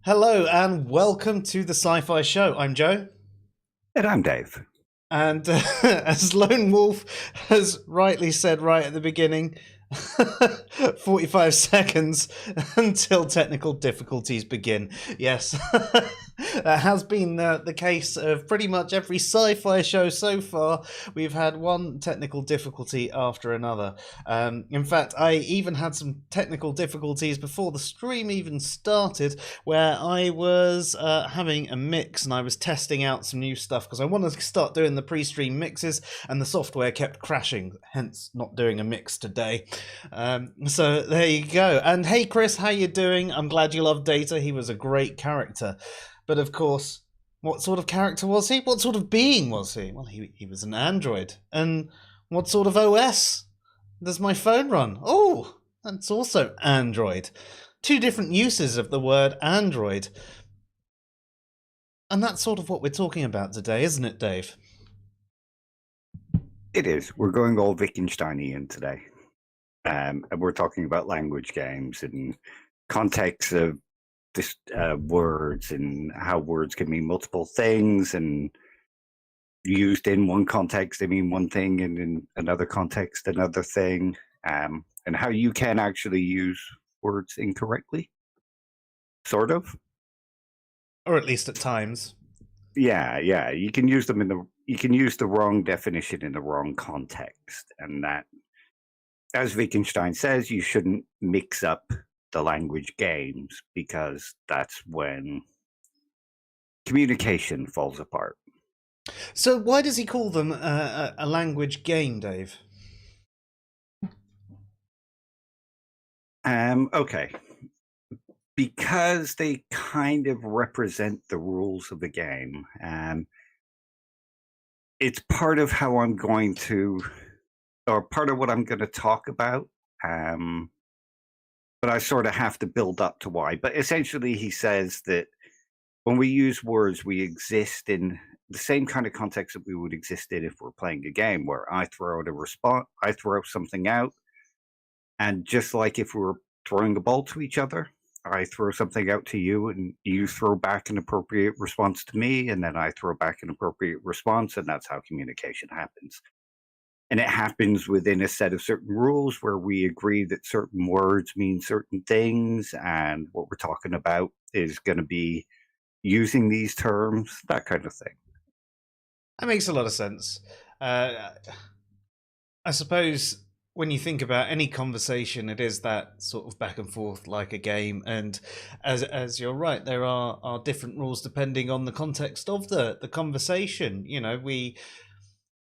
Hello and welcome to the Sci-Fi Show. I'm Joe, And I'm Dave. and as Lone Wolf has rightly said right at the beginning, 45 seconds until technical difficulties begin. Yes, that has been the case of pretty much every sci-fi show so far. We've had one technical difficulty after another. In fact, I even had some technical difficulties before the stream even started, where I was having a mix and I was testing out some new stuff because I wanted to start doing the pre-stream mixes, and the software kept crashing, hence not doing a mix today. So there you go. And hey, Chris, how you doing? I'm glad you love Data. He was a great character. But of course, what sort of character was he? What sort of being was he? Well, he was an android. And what sort of OS does my phone run? Oh, that's also Android. Two different uses of the word Android. And that's sort of what we're talking about today, isn't it, Dave? It is. We're going all Wittgensteinian today. And we're talking about language games and context of this, words and how words can mean multiple things, and used in one context they mean one thing and in another context another thing, and how you can actually use words incorrectly, sort of. Or at least at times. Yeah, you can use them you can use the wrong definition in the wrong context, and that, as Wittgenstein says, you shouldn't mix up the language games because that's when communication falls apart. So why does he call them a language game, Dave? Okay. Because they kind of represent the rules of the game. It's part of how I'm going to, or part of what I'm going to talk about. But I sort of have to build up to why. But essentially, he says that when we use words, we exist in the same kind of context that we would exist in if we're playing a game, where I throw out a response, I throw something out, and just like if we were throwing a ball to each other, I throw something out to you and you throw back an appropriate response to me, and then I throw back an appropriate response, and that's how communication happens. And it happens within a set of certain rules where we agree that certain words mean certain things, and what we're talking about is going to be using these terms, that kind of thing. That makes a lot of sense. I suppose when you think about any conversation, it is that sort of back and forth like a game. And as you're right, there are different rules depending on the context of the conversation. You know, we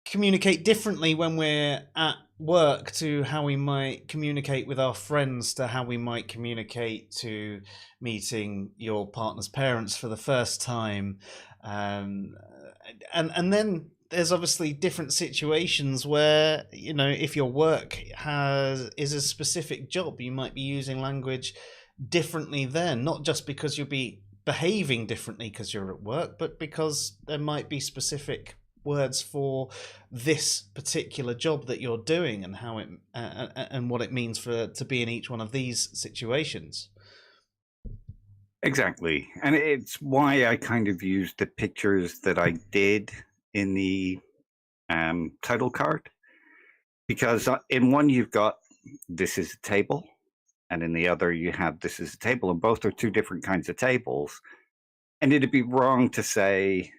communicate differently when we're at work to how we might communicate with our friends to how we might communicate to meeting your partner's parents for the first time. And then there's obviously different situations where, you know, if your work is a specific job, you might be using language differently then, not just because you'll be behaving differently because you're at work, but because there might be specific words for this particular job that you're doing and how it and what it means to be in each one of these situations. Exactly. And it's why I kind of used the pictures that I did in the title card. Because in one, you've got this is a table, and in the other, you have this is a table, and both are two different kinds of tables. And it'd be wrong to say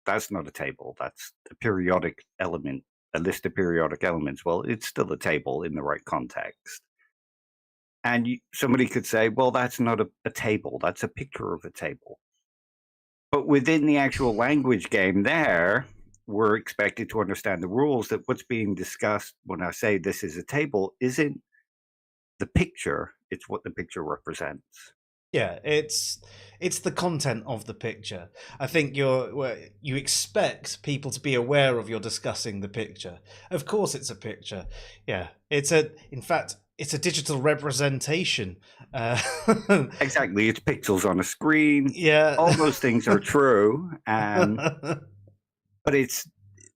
that's not a table, that's a periodic element, a list of periodic elements. Well, it's still a table in the right context. And somebody could say, well, that's not a table, that's a picture of a table. But within the actual language game there, we're expected to understand the rules that what's being discussed when I say this is a table isn't the picture, it's what the picture represents. Yeah, it's the content of the picture. I think you expect people to be aware of you're discussing the picture. Of course, it's a picture. Yeah, in fact, it's a digital representation. Exactly, it's pixels on a screen. Yeah, all those things are true, but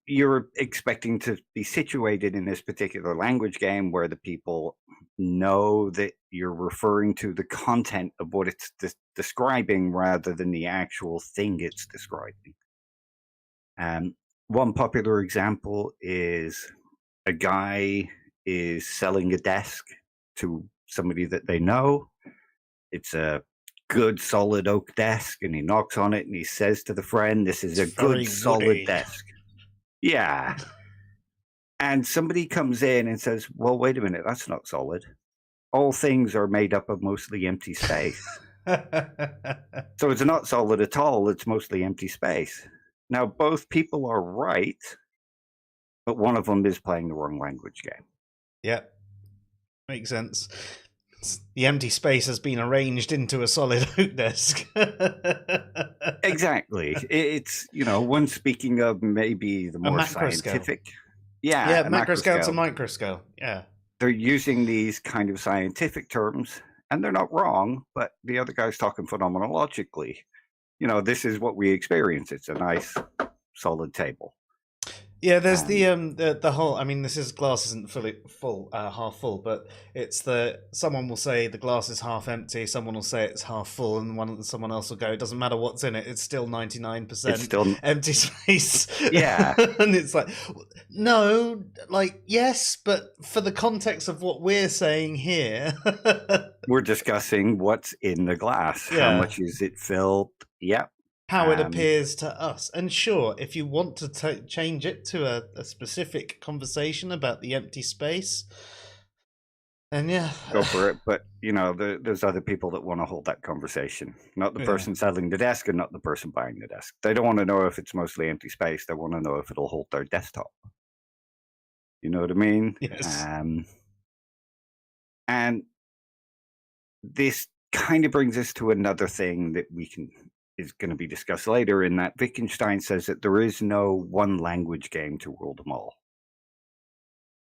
you're expecting to be situated in this particular language game where the people know that you're referring to the content of what it's describing rather than the actual thing it's describing. One popular example is a guy is selling a desk to somebody that they know. It's a good solid oak desk, and he knocks on it and he says to the friend, "This is It's a good very solid woody. desk." Yeah. And somebody comes in and says, "Well, wait a minute, that's not solid. All things are made up of mostly empty space. So it's not solid at all. It's mostly empty space." Now, both people are right, but one of them is playing the wrong language game. Yep. Makes sense. The empty space has been arranged into a solid oak desk. Exactly. It's, one speaking of maybe the more macro scale. scientific. Yeah, a macro scale to scale. micro scale. Yeah. They're using these kind of scientific terms, and they're not wrong, but the other guy's talking phenomenologically. This is what we experience. It's a nice, solid table. Yeah, there's the whole. I mean, this is glass isn't fully full, half full, but it's someone will say the glass is half empty, someone will say it's half full, and someone else will go, it doesn't matter what's in it, it's still 99% empty space. Yeah. And it's like, no, like, yes, but for the context of what we're saying here, we're discussing what's in the glass. Yeah. How much is it filled? Yep. How it appears to us. And sure, if you want to change it to a specific conversation about the empty space, then yeah. Go for it. But, there's other people that want to hold that conversation. Not the person selling the desk and not the person buying the desk. They don't want to know if it's mostly empty space. They want to know if it'll hold their desktop. You know what I mean? Yes. And this kind of brings us to another thing that is going to be discussed later, in that Wittgenstein says that there is no one language game to rule them all.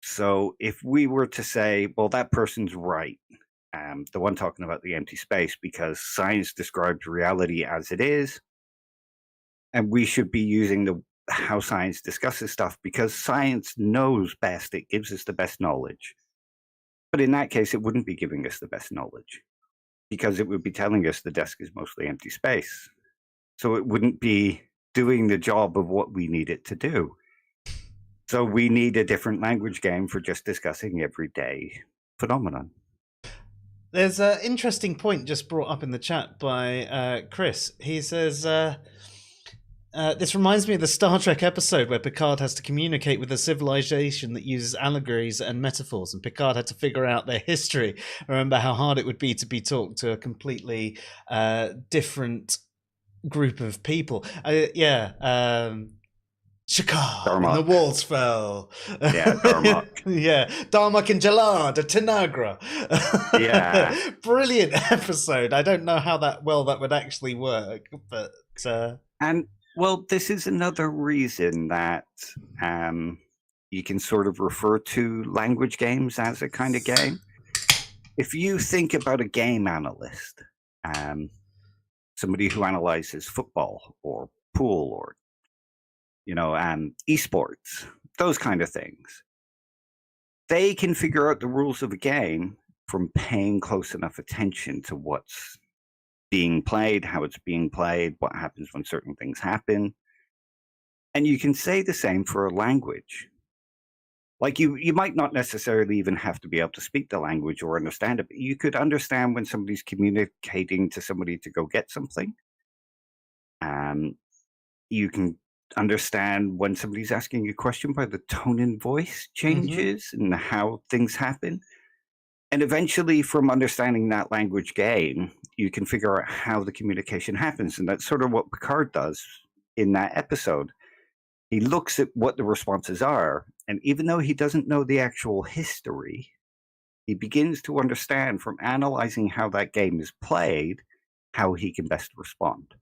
So if we were to say, well, that person's right, the one talking about the empty space, because science describes reality as it is, and we should be using how science discusses stuff because science knows best, it gives us the best knowledge. But in that case, it wouldn't be giving us the best knowledge because it would be telling us the desk is mostly empty space. So it wouldn't be doing the job of what we need it to do. So we need a different language game for just discussing everyday phenomenon. There's an interesting point just brought up in the chat by Chris. He says, this reminds me of the Star Trek episode where Picard has to communicate with a civilization that uses allegories and metaphors, and Picard had to figure out their history. Remember how hard it would be to be talked to a completely different group of people. Shakar, and the walls fell. Yeah, Darmok. Yeah, Darmok and Jalad, Tanagra. Yeah. Brilliant episode. I don't know how that would actually work, but... And, well, this is another reason that you can sort of refer to language games as a kind of game. If you think about a game analyst, somebody who analyzes football or pool or esports, those kind of things, they can figure out the rules of a game from paying close enough attention to what's being played, how it's being played, what happens when certain things happen. And you can say the same for a language. Like you might not necessarily even have to be able to speak the language or understand it, but you could understand when somebody's communicating to somebody to go get something. You can understand when somebody's asking a question by the tone and voice changes and how things happen. And eventually, from understanding that language game, you can figure out how the communication happens. And that's sort of what Picard does in that episode. He looks at what the responses are, and even though he doesn't know the actual history, he begins to understand from analyzing how that game is played, how he can best respond.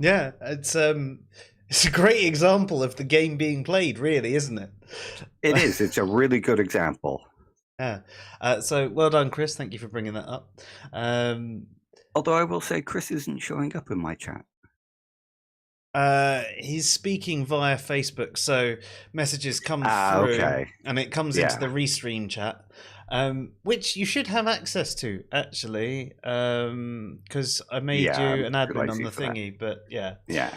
Yeah, it's a great example of the game being played, really, isn't it? It is. It's a really good example. Yeah. So well done, Chris. Thank you for bringing that up. Although I will say Chris isn't showing up in my chat. He's speaking via Facebook, so messages come through, and it comes into the restream chat. which you should have access to, actually, because I made Yeah, you I'm an too admin on lazy the for that. thingy, but yeah. Yeah.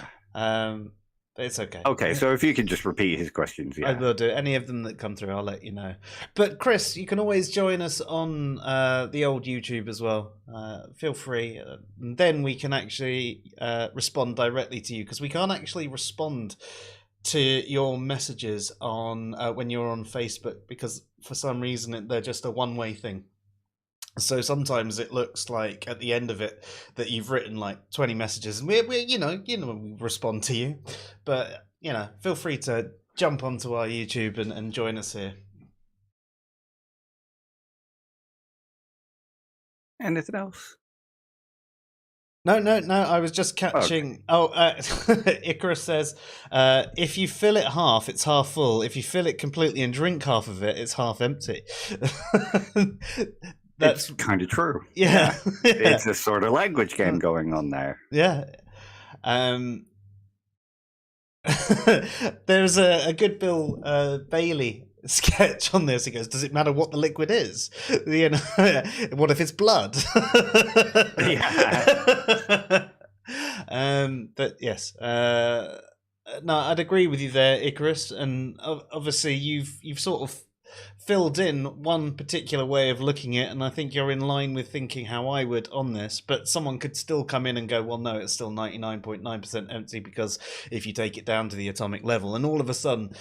But it's okay. Okay, so if you could just repeat his questions, I yeah. will do. Any of them that come through, I'll let you know. But Chris, you can always join us on the old YouTube as well. Feel free. And then we can actually respond directly to you, because we can't actually respond to your messages on when you're on Facebook, because for some reason they're just a one-way thing. So sometimes it looks like at the end of it that you've written like 20 messages, and we we respond to you, but feel free to jump onto our YouTube and join us here. Anything else? No. I was just catching. Okay. Icarus says, if you fill it half, it's half full. If you fill it completely and drink half of it, it's half empty. That's kind of true. Yeah. It's a sort of language game going on there. Yeah. There's a good Bill Bailey sketch on this. He goes, does it matter what the liquid is? What if it's blood? Yeah. But yes, no, I'd agree with you there, Icarus, and obviously you've sort of filled in one particular way of looking at it, and I think you're in line with thinking how I would on this, but someone could still come in and go, well, no, it's still 99.9% empty, because if you take it down to the atomic level, and all of a sudden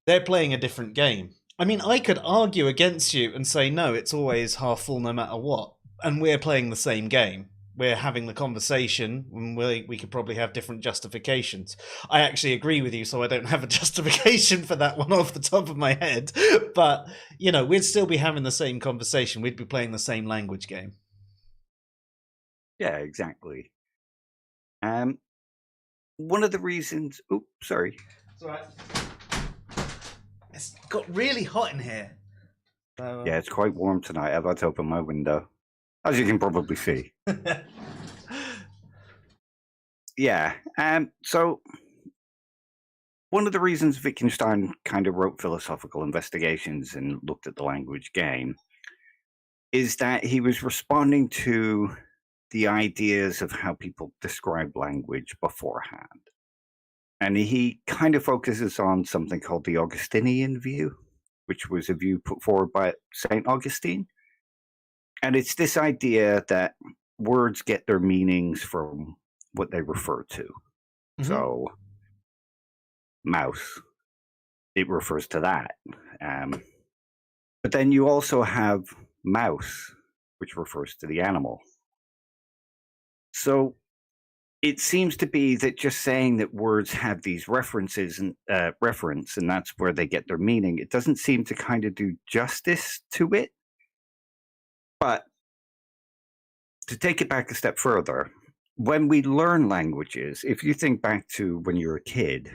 they're playing a different game. I mean, I could argue against you and say, no, it's always half full no matter what, and we're playing the same game. We're having the conversation, and we could probably have different justifications. I actually agree with you, so I don't have a justification for that one off the top of my head. But, we'd still be having the same conversation. We'd be playing the same language game. Yeah, exactly. One of the reasons... Oops, sorry. It's all right. It's got really hot in here. So, Yeah, it's quite warm tonight. I've had to open my window, as you can probably see. Yeah. So one of the reasons Wittgenstein kind of wrote philosophical investigations and looked at the language game is that he was responding to the ideas of how people describe language beforehand. And he kind of focuses on something called the Augustinian view, which was a view put forward by St. Augustine. And it's this idea that words get their meanings from what they refer to. Mm-hmm. So, mouse, it refers to that. But then you also have mouse, which refers to the animal. So it seems to be that just saying that words have these references and reference, and that's where they get their meaning, it doesn't seem to kind of do justice to it. But to take it back a step further, when we learn languages, if you think back to when you're a kid,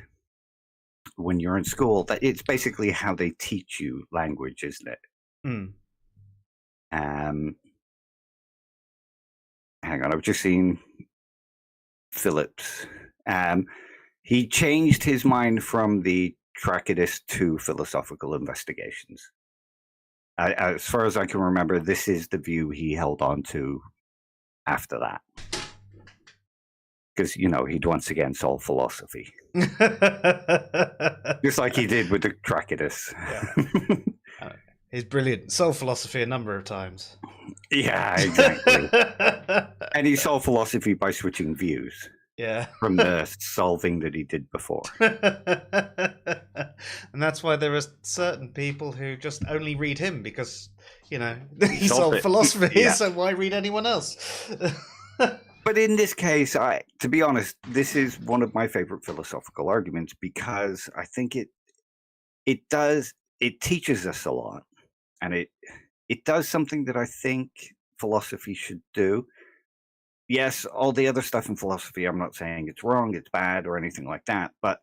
when you're in school, that it's basically how they teach you language, isn't it? Mm. Hang on, I've just seen Phillips. He changed his mind from the Tractidus to philosophical investigations. As far as I can remember, this is the view he held on to after that. Because, he'd once again solve philosophy. Just like he did with the Tractidus. Yeah. He's brilliant. Solved philosophy a number of times. Yeah, exactly. And he solved philosophy by switching views. Yeah. From the solving that he did before. And that's why there are certain people who just only read him because, he solved philosophy, yeah. So why read anyone else? But in this case, to be honest, this is one of my favorite philosophical arguments because I think it teaches us a lot. And it does something that I think philosophy should do. Yes, all the other stuff in philosophy, I'm not saying it's wrong, it's bad, or anything like that. But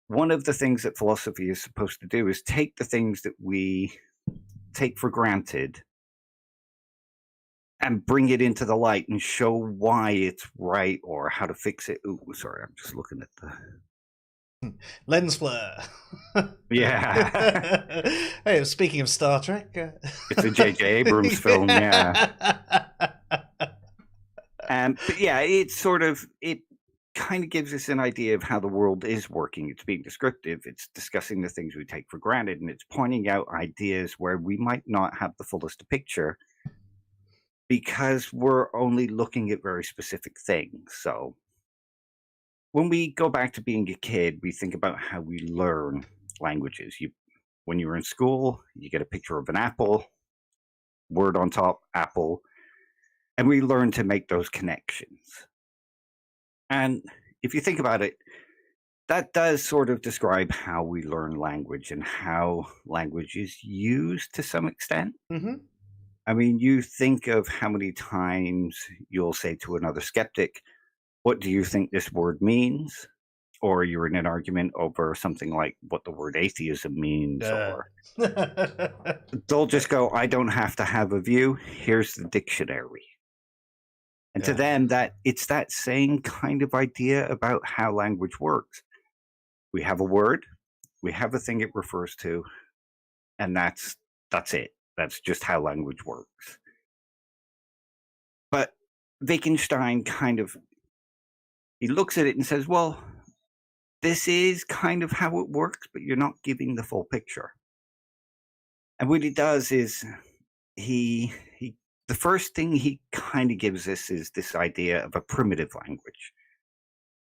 one of the things that philosophy is supposed to do is take the things that we take for granted and bring it into the light and show why it's right or how to fix it. Ooh, sorry, I'm just looking at the... Lens flare. Yeah. Hey, speaking of Star Trek, It's a J.J. Abrams film, yeah. But yeah, it kind of gives us an idea of how the world is working. It's being descriptive. It's discussing the things we take for granted, and it's pointing out ideas where we might not have the fullest picture because we're only looking at very specific things. So when we go back to being a kid, we think about how we learn languages. When you're in school, you get a picture of an apple, word on top, apple, and we learn to make those connections. And if you think about it, that does sort of describe how we learn language and how language is used to some extent. hmm I mean, you think of how many times you'll say to another skeptic, "What do you think this word means?" Or you're in an argument over something like what the word atheism means, or they'll just go, "I don't have to have a view. Here's the dictionary." And to Yeah. them, it's that same kind of idea about how language works. We have a word, we have a thing it refers to, and that's it. That's just how language works. But Wittgenstein he looks at it and says, well, this is kind of how it works, but you're not giving the full picture. And what he does is he the first thing he kind of gives us is this idea of a primitive language.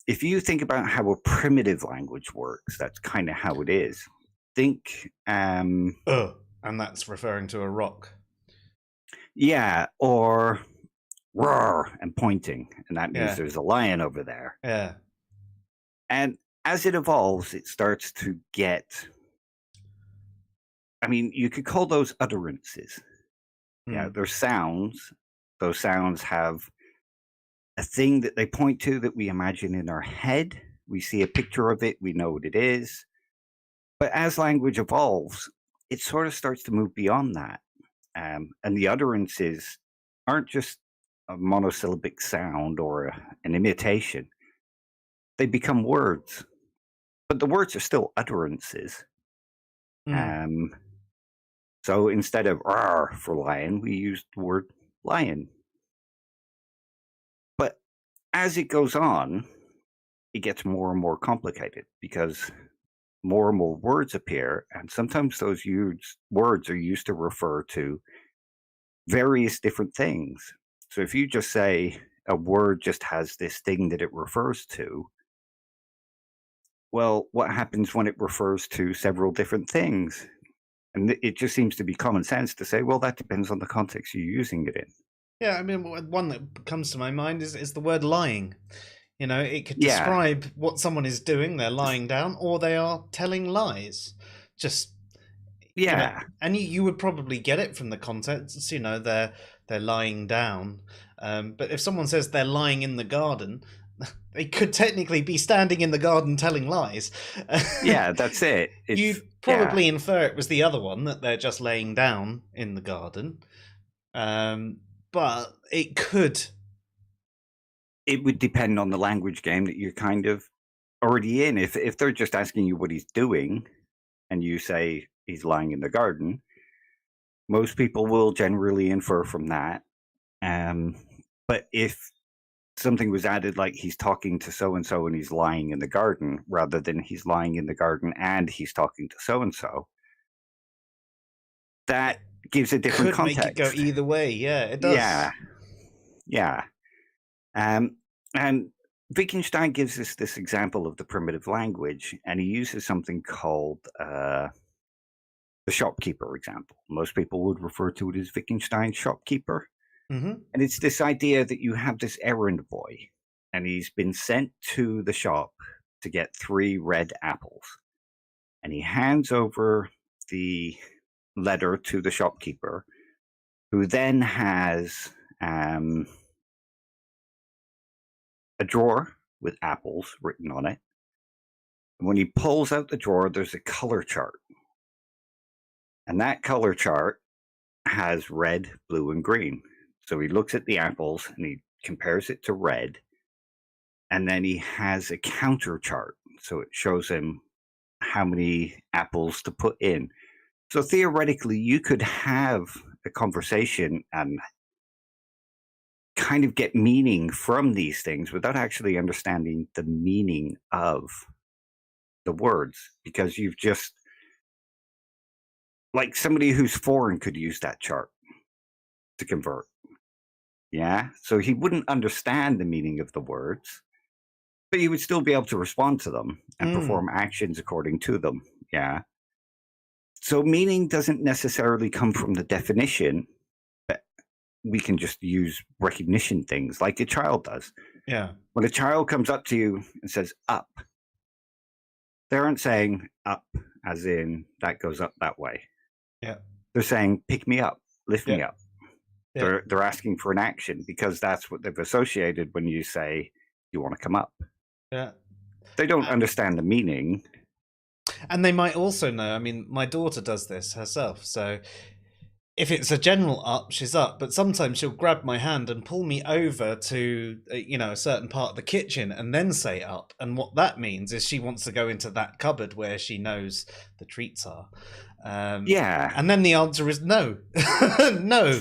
If you think about how a primitive language works, that's kind of how it is. Think and that's referring to a rock. yeah, or roar and pointing, and that means Yeah. there's a lion over there. Yeah. And as it evolves, it starts to get, I mean, you could call those utterances. Yeah, they're sounds. Those sounds have a thing that they point to that we imagine in our head. We see a picture of it, we know what it is. But as language evolves, it sort of starts to move beyond that. And the utterances aren't just a monosyllabic sound or an imitation. They become words. But the words are still utterances. So instead of "rar" for lion, we use the word lion. But as it goes on, it gets more and more complicated because more and more words appear, and sometimes those words are used to refer to various different things. So if you just say a word just has this thing that it refers to, well, what happens when it refers to several different things? And it just seems to be common sense to say, well, that depends on the context you're using it in. Yeah, I mean, one that comes to my mind is the word lying. You know, it could describe what someone is doing. They're lying down, or they are telling lies. Just you know, and you would probably get it from the context. You know, they're lying down. But if someone says they're lying in the garden, they could technically be standing in the garden telling lies. Yeah, that's it. You'd probably infer it was the other one, that they're just laying down in the garden. But it could. It would depend on the language game that you're kind of already in. If they're just asking you what he's doing and you say he's lying in the garden, most people will generally infer from that. But if something was added like he's talking to so-and-so and he's lying in the garden, rather than he's lying in the garden and he's talking to so-and-so, that gives a different context. Make it go either way. Yeah, it does. Yeah. And Wittgenstein gives us this example of the primitive language, and he uses something called the shopkeeper example. Most people would refer to it as Wittgenstein's shopkeeper. Mm-hmm. And it's this idea that you have this errand boy, and he's been sent to the shop to get 3 red apples. And he hands over the letter to the shopkeeper, who then has a drawer with apples written on it. And when he pulls out the drawer, there's a color chart. And that color chart has red, blue, and green. So he looks at the apples and he compares it to red. And then he has a counter chart. So it shows him how many apples to put in. So theoretically, you could have a conversation and kind of get meaning from these things without actually understanding the meaning of the words, because you've just, like, somebody who's foreign could use that chart to convert. Yeah. So he wouldn't understand the meaning of the words, but he would still be able to respond to them and Mm. perform actions according to them. Yeah. So meaning doesn't necessarily come from the definition, but we can just use recognition things like a child does. Yeah. When a child comes up to you and says up, they aren't saying up as in that goes up that way. Yeah. They're saying pick me up, lift me Yeah. up. Yeah. They're asking for an action because that's what they've associated when you say you want to come up. Yeah. They don't understand the meaning. And they might also know, I mean, my daughter does this herself. So if it's a general up, she's up. But sometimes she'll grab my hand and pull me over to, a certain part of the kitchen and then say up. And what that means is she wants to go into that cupboard where she knows the treats are. Yeah. And then the answer is no. No.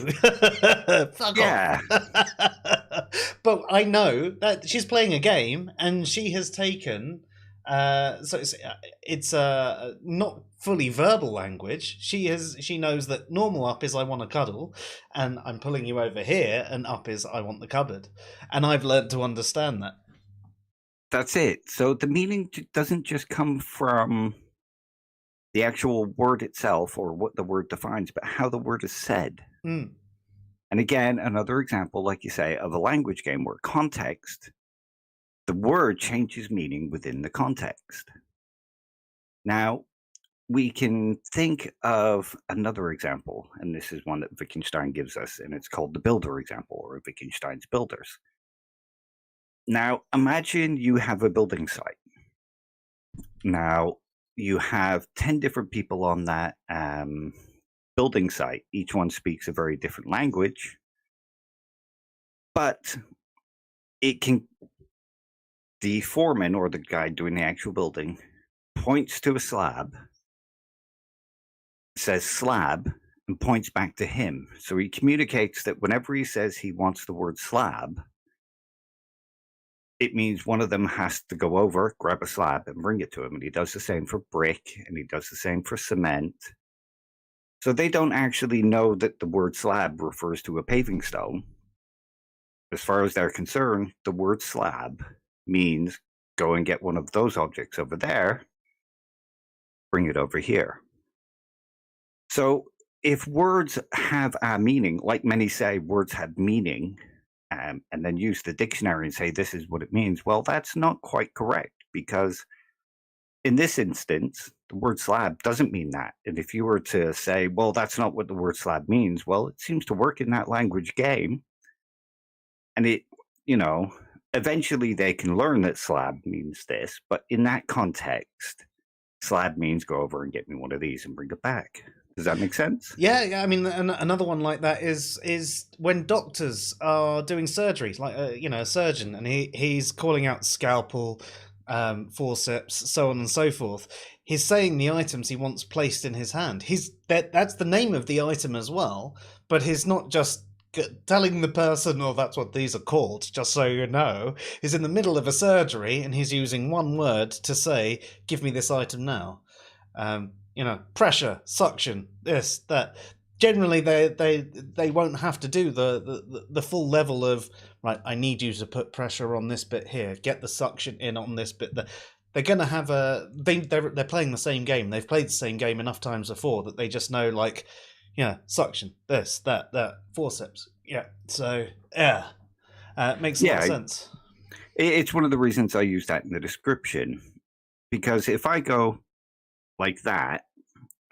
Fuck Yeah. off. But I know that she's playing a game and she has taken so it's not fully verbal language. She knows that normal up is I want to cuddle, and I'm pulling you over here, and up is I want the cupboard, and I've learned to understand that. That's it. So the meaning doesn't just come from the actual word itself or what the word defines, but how the word is said. Mm. And again, another example, like you say, of a language game where context, the word changes meaning within the context. Now, we can think of another example, and this is one that Wittgenstein gives us, and it's called the builder example, or Wittgenstein's builders. Now, imagine you have a building site. Now, you have 10 different people on that building site. Each one speaks a very different language, but it can, the foreman or the guy doing the actual building points to a slab, says slab, and points back to him. So he communicates that whenever he says he wants the word slab, it means one of them has to go over, grab a slab, and bring it to him. And he does the same for brick, and he does the same for cement. So they don't actually know that the word slab refers to a paving stone. As far as they're concerned, the word slab means go and get one of those objects over there, bring it over here. So if words have a meaning, like many say words have meaning, and then use the dictionary and say this is what it means, well, that's not quite correct, because in this instance, the word slab doesn't mean that. And if you were to say, well, that's not what the word slab means, well, it seems to work in that language game. And it, eventually they can learn that slab means this, but in that context, slab means go over and get me one of these and bring it back. Does that make sense? Yeah. I mean, another one like that is when doctors are doing surgery, like a surgeon, and he's calling out scalpel, forceps, so on and so forth. He's saying the items he wants placed in his hand. That's the name of the item as well, but he's not just telling the person, "Oh, that's what these are called." Just so you know, he's in the middle of a surgery and he's using one word to say, "Give me this item now." Pressure, suction, this, that. Generally, they won't have to do the full level of, right, I need you to put pressure on this bit here, get the suction in on this bit. They're going to have they're playing the same game. They've played the same game enough times before that they just know, like, suction, this, that, forceps. Yeah. So, yeah, it makes a lot of sense. It's one of the reasons I use that in the description, because if I go like that,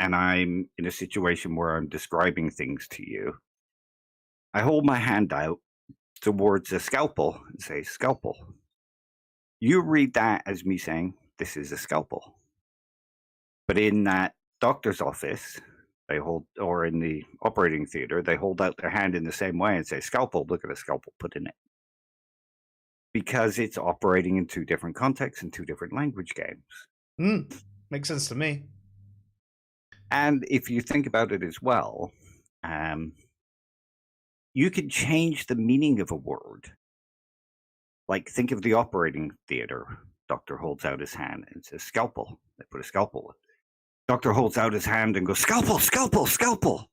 and I'm in a situation where I'm describing things to you, I hold my hand out towards a scalpel and say, scalpel. You read that as me saying, this is a scalpel. But in that doctor's office, or in the operating theater, they hold out their hand in the same way and say, scalpel, look at a scalpel, put in it. Because it's operating in two different contexts and two different language games. Makes sense to me. And if you think about it as well, you can change the meaning of a word. Like, think of the operating theater. Doctor holds out his hand and says, scalpel. They put a scalpel. Doctor holds out his hand and goes, scalpel, scalpel, scalpel.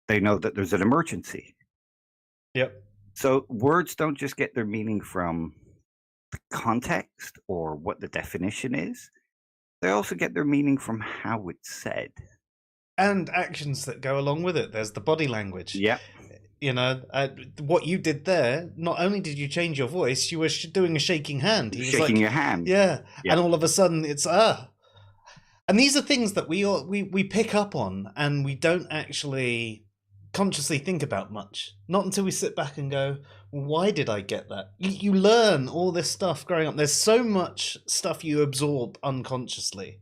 They know that there's an emergency. Yep. So words don't just get their meaning from the context or what the definition is. They also get their meaning from how it's said. And actions that go along with it. There's the body language. Yeah. You know, what you did there, not only did you change your voice, you were doing a shaking hand. He was Shaking like, your hand. Yeah. Yeah. And all of a sudden it's, And these are things that we pick up on and we don't actually consciously think about much. Not until we sit back and go, well, why did I get that? You learn all this stuff growing up. There's so much stuff you absorb unconsciously.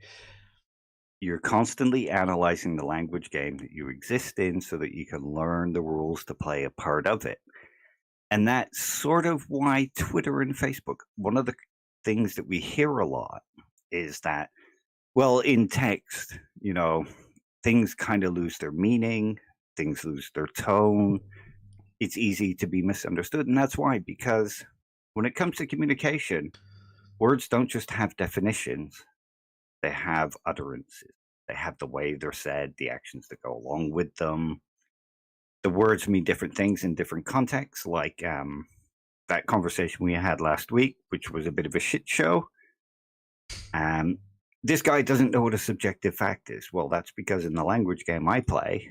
You're constantly analyzing the language game that you exist in so that you can learn the rules to play a part of it. And that's sort of why Twitter and Facebook, one of the things that we hear a lot is that, well, in text, you know, things kind of lose their meaning, things lose their tone. It's easy to be misunderstood. And that's why, because when it comes to communication, words don't just have definitions. They have utterances. They have the way they're said, the actions that go along with them. The words mean different things in different contexts, like that conversation we had last week, which was a bit of a shit show. This guy doesn't know what a subjective fact is. Well, that's because in the language game I play,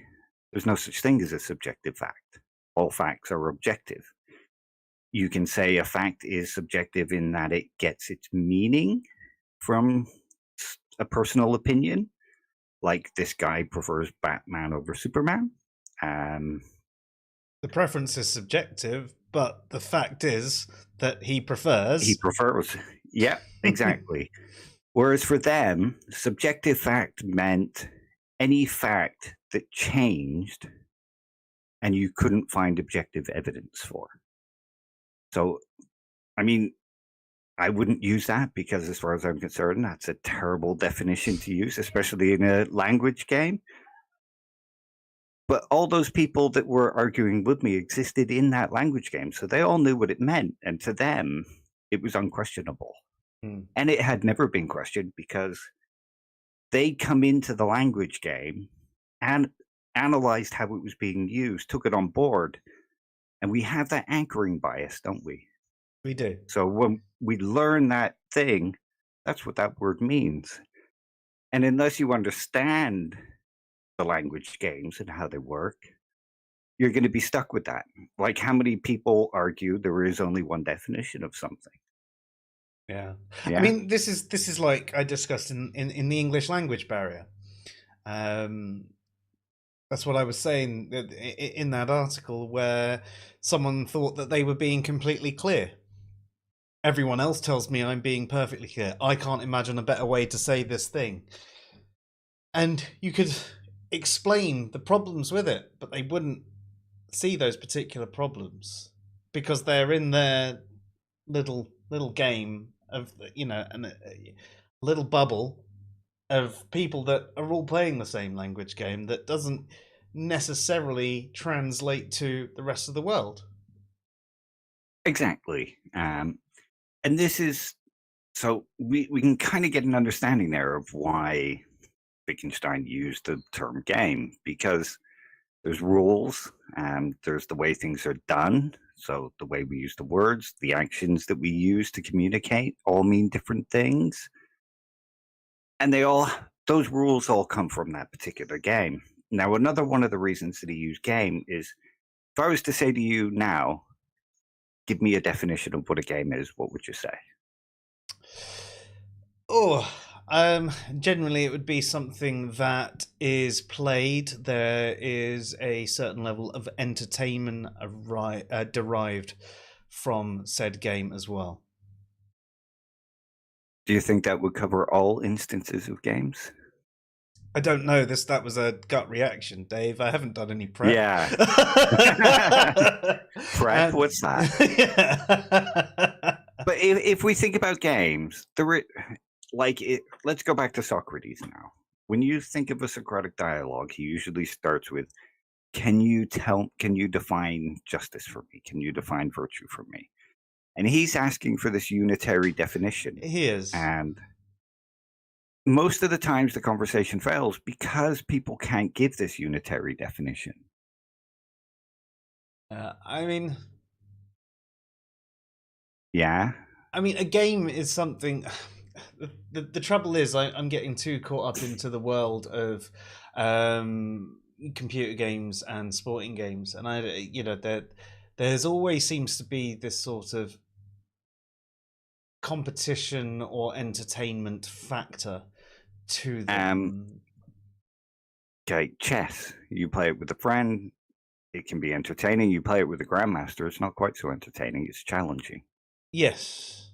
there's no such thing as a subjective fact. All facts are objective. You can say a fact is subjective in that it gets its meaning from a personal opinion, like this guy prefers Batman over Superman. The preference is subjective, but the fact is that he prefers. Yeah, exactly. Whereas for them, subjective fact meant any fact that changed and you couldn't find objective evidence for. So, I mean, I wouldn't use that because as far as I'm concerned, that's a terrible definition to use, especially in a language game. But all those people that were arguing with me existed in that language game, so they all knew what it meant. And to them, it was unquestionable. And it had never been questioned because they come into the language game and analyzed how it was being used, took it on board. And we have that anchoring bias, don't we? We do. So when we learn that thing, that's what that word means. And unless you understand the language games and how they work, you're going to be stuck with that. Like how many people argue there is only one definition of something? Yeah. I mean, this is like I discussed in the English language barrier. That's what I was saying in that article where someone thought that they were being completely clear. Everyone else tells me I'm being perfectly clear. I can't imagine a better way to say this thing. And you could explain the problems with it, but they wouldn't see those particular problems because they're in their little game of, you know, a little bubble of people that are all playing the same language game that doesn't necessarily translate to the rest of the world. Exactly. And this is, so we can kind of get an understanding there of why Wittgenstein used the term game, because there's rules and there's the way things are done. So the way we use the words, the actions that we use to communicate all mean different things. And those rules all come from that particular game. Now, another one of the reasons that he used game is, if I was to say to you now, give me a definition of what a game is, what would you say? Generally it would be something that is played. There is a certain level of entertainment derived from said game as well. Do you think that would cover all instances of games? I don't know. That was a gut reaction, Dave. I haven't done any prep. Yeah. Prep? What's that? Yeah. But if we think about games, let's go back to Socrates now. when you think of a Socratic dialogue, he usually starts with, can you define justice for me? Can you define virtue for me? And he's asking for this unitary definition. He is. And most of the times the conversation fails because people can't give this unitary definition. I mean, Yeah. I mean, a game is something. The trouble is, I'm getting too caught up into the world of computer games and sporting games, and there's always seems to be this sort of competition or entertainment factor to them. Okay, chess. You play it with a friend, it can be entertaining. You play it with a grandmaster, it's not quite so entertaining. It's challenging. Yes.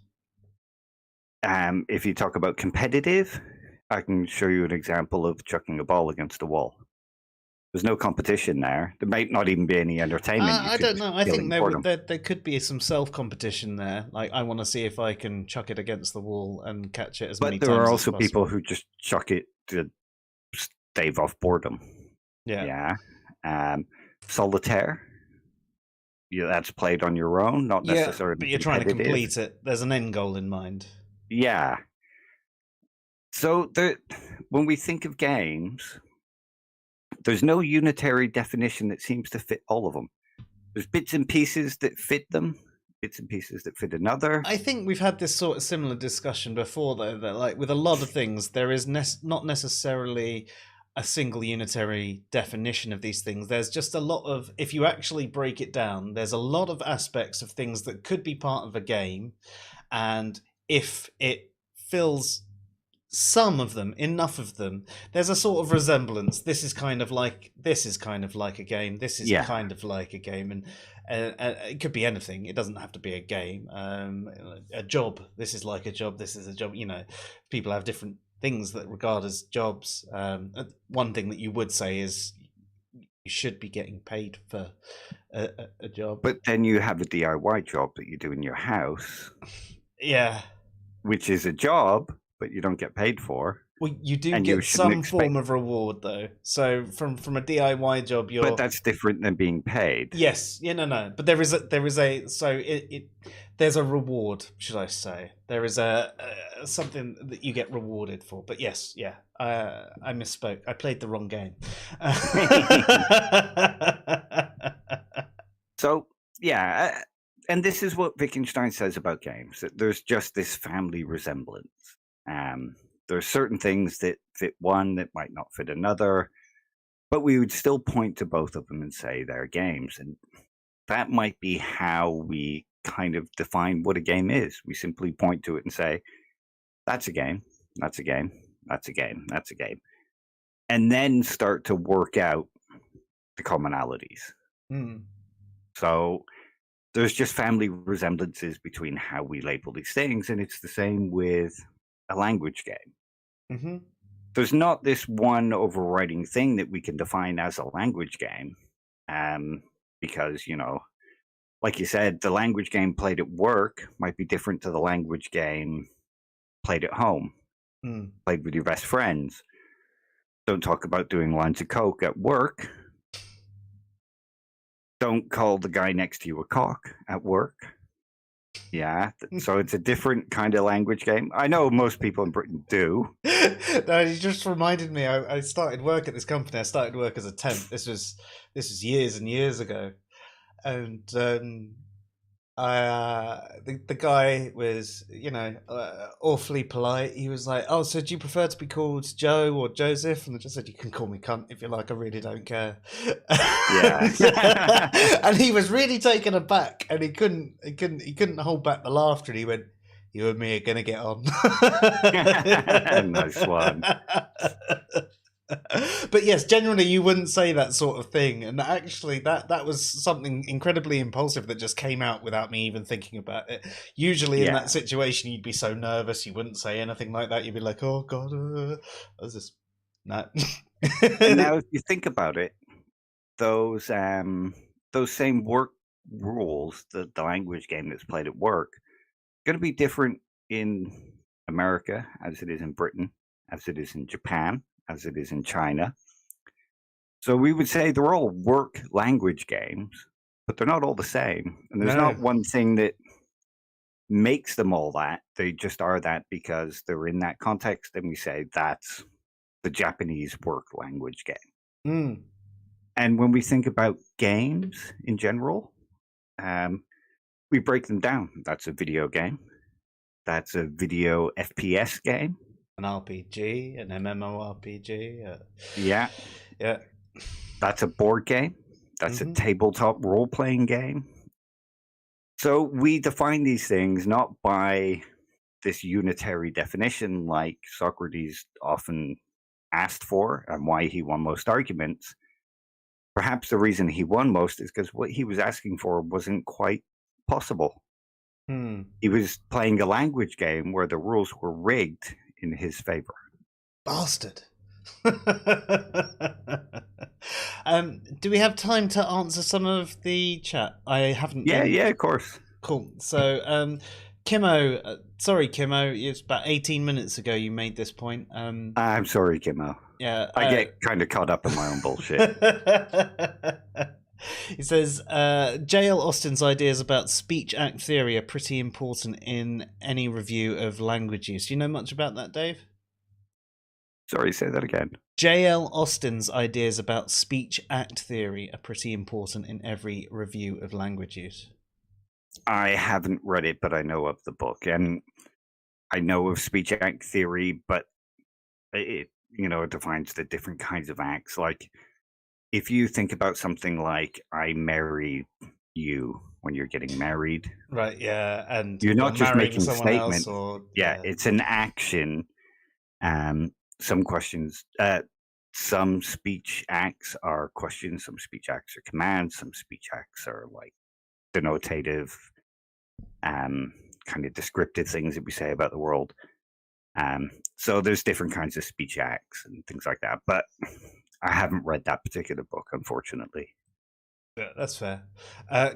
If you talk about competitive, I can show you an example of chucking a ball against a wall. There's no competition there. There might not even be any entertainment. I don't know. I think there could be some self-competition there. Like, I want to see if I can chuck it against the wall and catch it as many times as possible. But there are also people who just chuck it to stave off boredom. Yeah. Solitaire. Yeah, that's played on your own, not necessarily. But you're trying to complete it. There's an end goal in mind. Yeah. So when we think of games, there's no unitary definition that seems to fit all of them. There's bits and pieces that fit them, bits and pieces that fit another. I think we've had this sort of similar discussion before, though, that like with a lot of things, there is not necessarily a single unitary definition of these things. There's just a lot of, if you actually break it down, there's a lot of aspects of things that could be part of a game, and if it fills some of them, enough of them, there's a sort of resemblance. This is kind of like a game. This is kind of like a game, and it could be anything. It doesn't have to be a game. A job. This is like a job. This is a job. You know, people have different things that regard as jobs. One thing that you would say is you should be getting paid for a job. But then you have a DIY job that you do in your house. Yeah. Which is a job, but you don't get paid for. Well, you do get some form of reward, though. So from a DIY job, But that's different than being paid. Yes, no. But there's a reward, should I say? There is a something that you get rewarded for. But yes, I misspoke. I played the wrong game. So yeah, and this is what Wittgenstein says about games: that there's just this family resemblance. There are certain things that fit one that might not fit another, but we would still point to both of them and say they're games. And that might be how we kind of define what a game is. We simply point to it and say, that's a game, that's a game, that's a game, that's a game. And then start to work out the commonalities. Mm. So there's just family resemblances between how we label these things. And it's the same with a language game. Mm-hmm. There's not this one overriding thing that we can define as a language game, because, you know, like you said, the language game played at work might be different to the language game played at home, played with your best friends. Don't talk about doing lines of coke at work. Don't call the guy next to you a cock at work. Yeah, so it's a different kind of language game. I know most people in Britain do. No, you just reminded me. I started work at this company. I started work as a temp. This was years and years ago, and the guy was, you know, awfully polite. He was like, "Oh, so do you prefer to be called Joe or Joseph?" And I just said, "You can call me cunt if you like. I really don't care." Yeah. And he was really taken aback, and he couldn't hold back the laughter. And he went, "You and me are gonna get on." Nice one. But yes, generally you wouldn't say that sort of thing, and actually that was something incredibly impulsive that just came out without me even thinking about it. Usually in that situation you'd be so nervous you wouldn't say anything like that. You'd be like, "Oh god, I was just no." And now if you think about it, those same work rules, the language game that's played at work, going to be different in America as it is in Britain, as it is in Japan, as it is in China. So we would say they're all work language games, but they're not all the same. And there's No. not one thing that makes them all that. They just are that because they're in that context, and we say that's the Japanese work language game. Mm. And when we think about games in general, we break them down. That's a video game. That's a video FPS game. An RPG, an MMORPG. Yeah. Yeah. That's a board game. That's a tabletop role-playing game. So we define these things not by this unitary definition like Socrates often asked for and why he won most arguments. Perhaps the reason he won most is because what he was asking for wasn't quite possible. He was playing a language game where the rules were rigged in his favor. Bastard. Do we have time to answer some of the chat? I haven't. Yeah, of course. Cool. So, Kimmo, sorry, Kimmo, it's about 18 minutes ago you made this point. I'm sorry, Kimmo. Yeah, I get kind of caught up in my own bullshit. He says, J.L. Austin's ideas about speech act theory are pretty important in any review of language use. Do you know much about that, Dave? Sorry, say that again. J.L. Austin's ideas about speech act theory are pretty important in every review of language use. I haven't read it, but I know of the book, and I know of speech act theory, but it defines the different kinds of acts. Like, if you think about something like "I marry you" when you're getting married, right? Yeah, and you're not just making a statement. Yeah, it's an action. Some questions, some speech acts are questions, some speech acts are commands, some speech acts are like denotative, kind of descriptive things that we say about the world. So there's different kinds of speech acts and things like that. But I haven't read that particular book, unfortunately. Yeah, that's fair.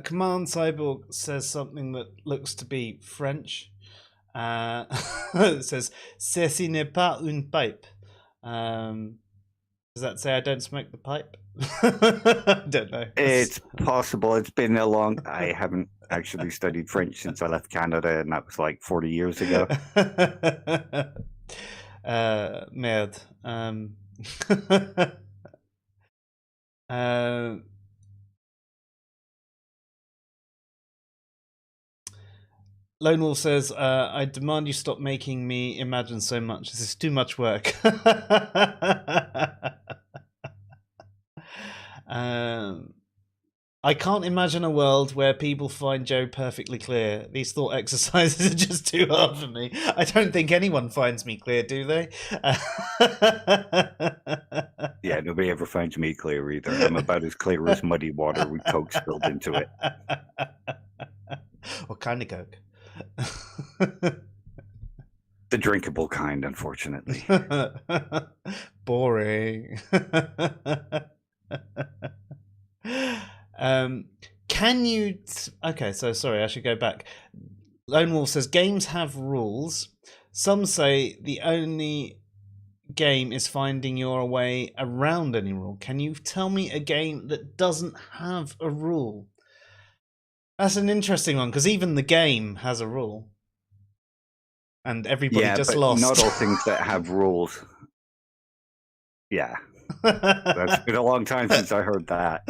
Command Cyborg says something that looks to be French. It says "Ceci n'est pas une pipe." Does that say I don't smoke the pipe? I don't know. It's possible. It's been a long. I haven't actually studied French since I left Canada, and that was like 40 years ago. Merde. Lone Wolf says, I demand you stop making me imagine so much. This is too much work. I can't imagine a world where people find Joe perfectly clear. These thought exercises are just too hard for me. I don't think anyone finds me clear, do they? Yeah, nobody ever finds me clear either. I'm about as clear as muddy water with Coke spilled into it. What kind of Coke? The drinkable kind, unfortunately. Boring. Can you... Okay, so sorry, I should go back. Lone Wolf says, games have rules. Some say the only game is finding your way around any rule. Can you tell me a game that doesn't have a rule? That's an interesting one, because even the game has a rule. And everybody just lost. Not all things that have rules. Yeah. That's been a long time since I heard that.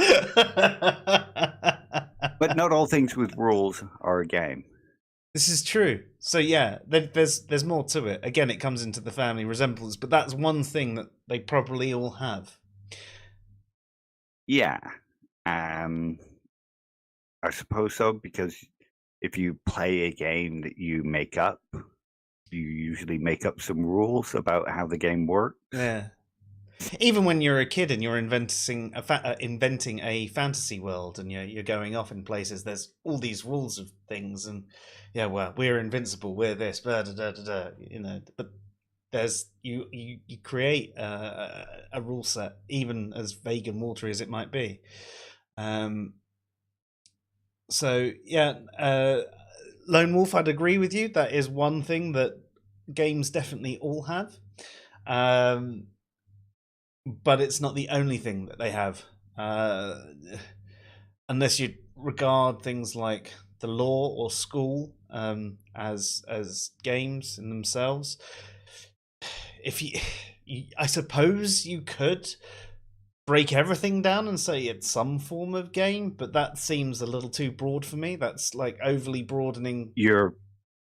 But not all things with rules are a game. This is true. So yeah, there's more to it. Again, it comes into the family resemblance, but that's one thing that they probably all have. Yeah. I suppose so, because if you play a game that you make up, you usually make up some rules about how the game works. Yeah. Even when you're a kid and you're inventing a fantasy world and you're going off in places, there's all these rules of things, and yeah, well, we're invincible, we're this, blah, da, da, da, da, but there's you create a rule set, even as vague and watery as it might be. So yeah, Lone Wolf, I'd agree with you. That is one thing that games definitely all have. but it's not the only thing that they have. Unless you regard things like the law or school as games in themselves. If I suppose you could break everything down and say it's some form of game, but that seems a little too broad for me. That's like overly broadening. You're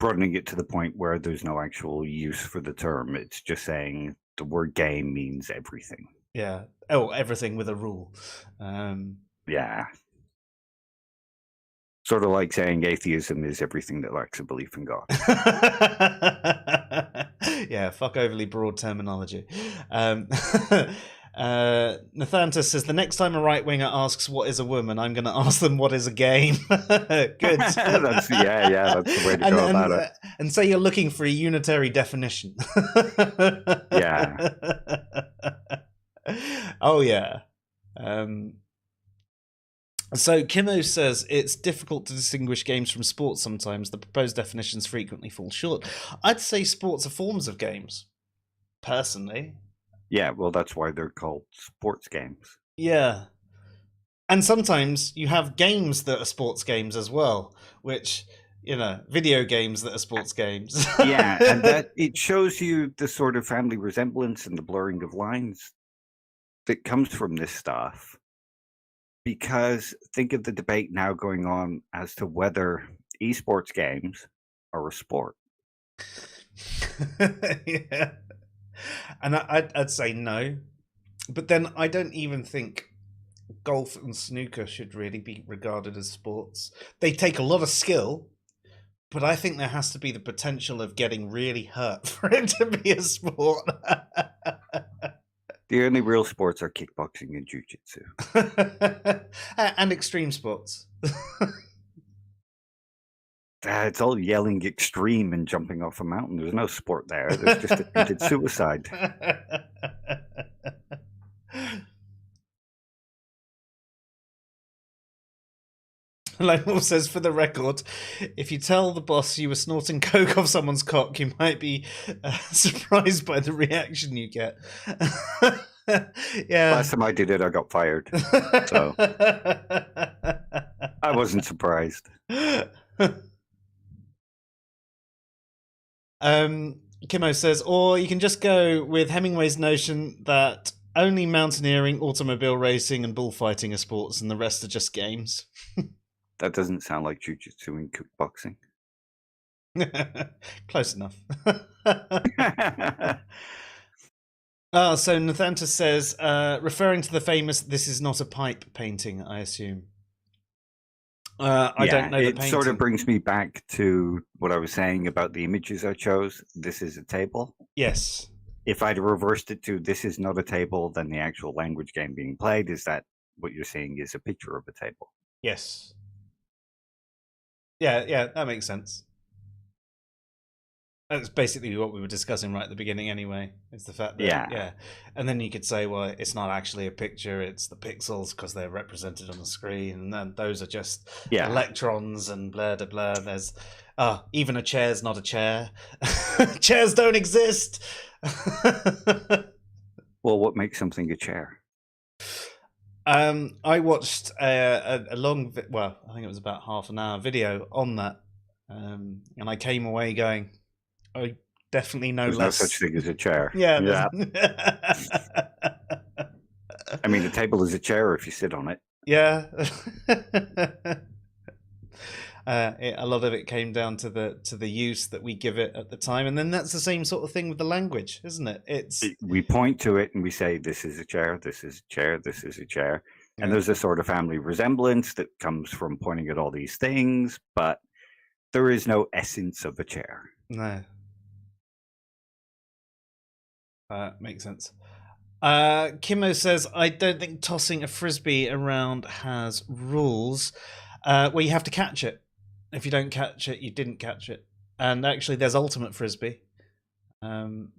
broadening it to the point where there's no actual use for the term. It's just saying the word game means everything. Yeah. Oh, everything with a rule. Yeah. Sort of like saying atheism is everything that lacks a belief in God. Yeah, fuck overly broad terminology. Nathantus says, the next time a right-winger asks what is a woman, I'm going to ask them what is a game. Good. that's the way to go about it. And say you're looking for a unitary definition. Yeah. Oh, yeah. So Kimo says it's difficult to distinguish games from sports sometimes. The proposed definitions frequently fall short. I'd say sports are forms of games, personally. Yeah, well, that's why they're called sports games. Yeah. And sometimes you have games that are sports games as well, which, video games that are sports games. Yeah, and that it shows you the sort of family resemblance and the blurring of lines that comes from this stuff. Because think of the debate now going on as to whether esports games are a sport. Yeah. And I'd say no. But then I don't even think golf and snooker should really be regarded as sports. They take a lot of skill, but I think there has to be the potential of getting really hurt for it to be a sport. The only real sports are kickboxing and jiu-jitsu. And extreme sports. It's all yelling extreme and jumping off a mountain. There's no sport there. There's just attempted suicide. Lionel says, for the record, if you tell the boss you were snorting coke off someone's cock, you might be surprised by the reaction you get. Yeah. Last time I did it, I got fired. So I wasn't surprised. Kimo says, or you can just go with Hemingway's notion that only mountaineering, automobile racing, and bullfighting are sports, and the rest are just games. That doesn't sound like jiu-jitsu and kickboxing. Close enough. So Nathantus says, referring to the famous "This is not a pipe" painting, I assume. I don't know the painting. It sort of brings me back to what I was saying about the images I chose. This is a table. Yes. If I'd reversed it to this is not a table, then the actual language game being played is that what you're seeing is a picture of a table. Yes. Yeah, that makes sense. That's basically what we were discussing right at the beginning anyway. It's the fact that, yeah. And then you could say, well, it's not actually a picture, it's the pixels because they're represented on the screen. And then those are just electrons and blah, blah, blah. There's, even a chair's not a chair. Chairs don't exist. Well, what makes something a chair? I watched a long, I think it was about half an hour video on that. And I came away going, I definitely know There's less. no such thing as a chair. Yeah. I mean, a table is a chair if you sit on it. Yeah. A lot of it came down to the use that we give it at the time, and then that's the same sort of thing with the language, isn't it? We point to it and we say, "This is a chair. This is a chair. This is a chair," and there's a sort of family resemblance that comes from pointing at all these things, but there is no essence of a chair. No. Makes sense. Kimo says, I don't think tossing a frisbee around has rules. Well, you have to catch it. If you don't catch it, you didn't catch it. And actually, there's ultimate frisbee.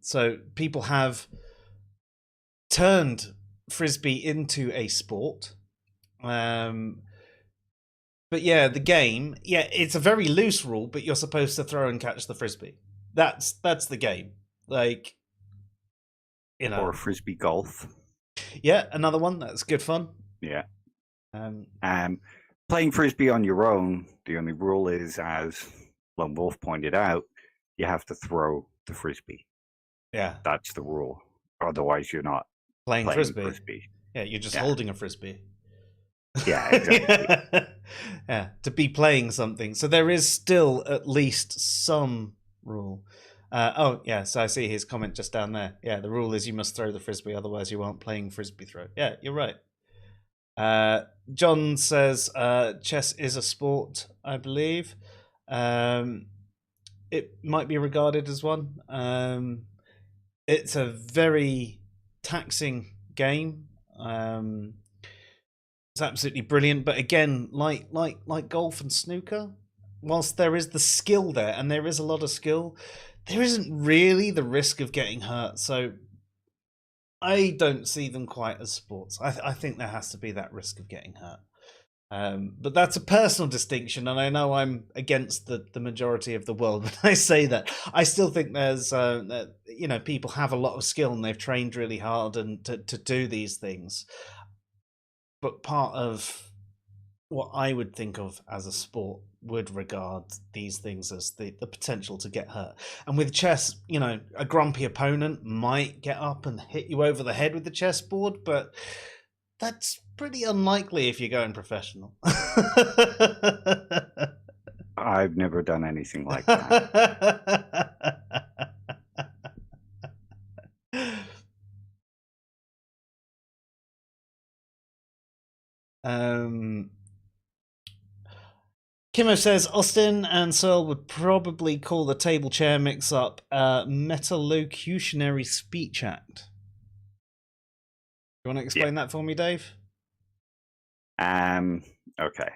So people have turned frisbee into a sport. But yeah, the game, it's a very loose rule, but you're supposed to throw and catch the frisbee. That's the game. Like, or frisbee golf. Yeah, another one that's good fun. Yeah. Um, Playing frisbee on your own, the only rule is, as Lone Wolf pointed out, you have to throw the frisbee. yeah, That's the rule. Otherwise, you're not playing playing frisbee. frisbee. Yeah, you're just Yeah. holding a frisbee. Yeah, exactly. Yeah, to be playing something. So there is still at least some rule. Oh, yeah, so I see his comment just down there. Yeah, the rule is you must throw the frisbee, otherwise you aren't playing frisbee throw. Yeah, you're right. John says chess is a sport, I believe. It might be regarded as one. It's a very taxing game. It's absolutely brilliant, but again, like golf and snooker, whilst there is the skill there, and there is a lot of skill, there isn't really the risk of getting hurt. So I don't see them quite as sports. I think there has to be that risk of getting hurt. But that's a personal distinction, and I know I'm against the majority of the world when I say that. I still think there's, people have a lot of skill and they've trained really hard and to do these things. But part of what I would think of as a sport would regard these things as the potential to get hurt. And with chess, a grumpy opponent might get up and hit you over the head with the chessboard, but that's pretty unlikely if you're going professional. I've never done anything like that. Kimo says Austin and Searle would probably call the table chair mix-up metalocutionary speech act. You want to explain that for me, Dave? Okay.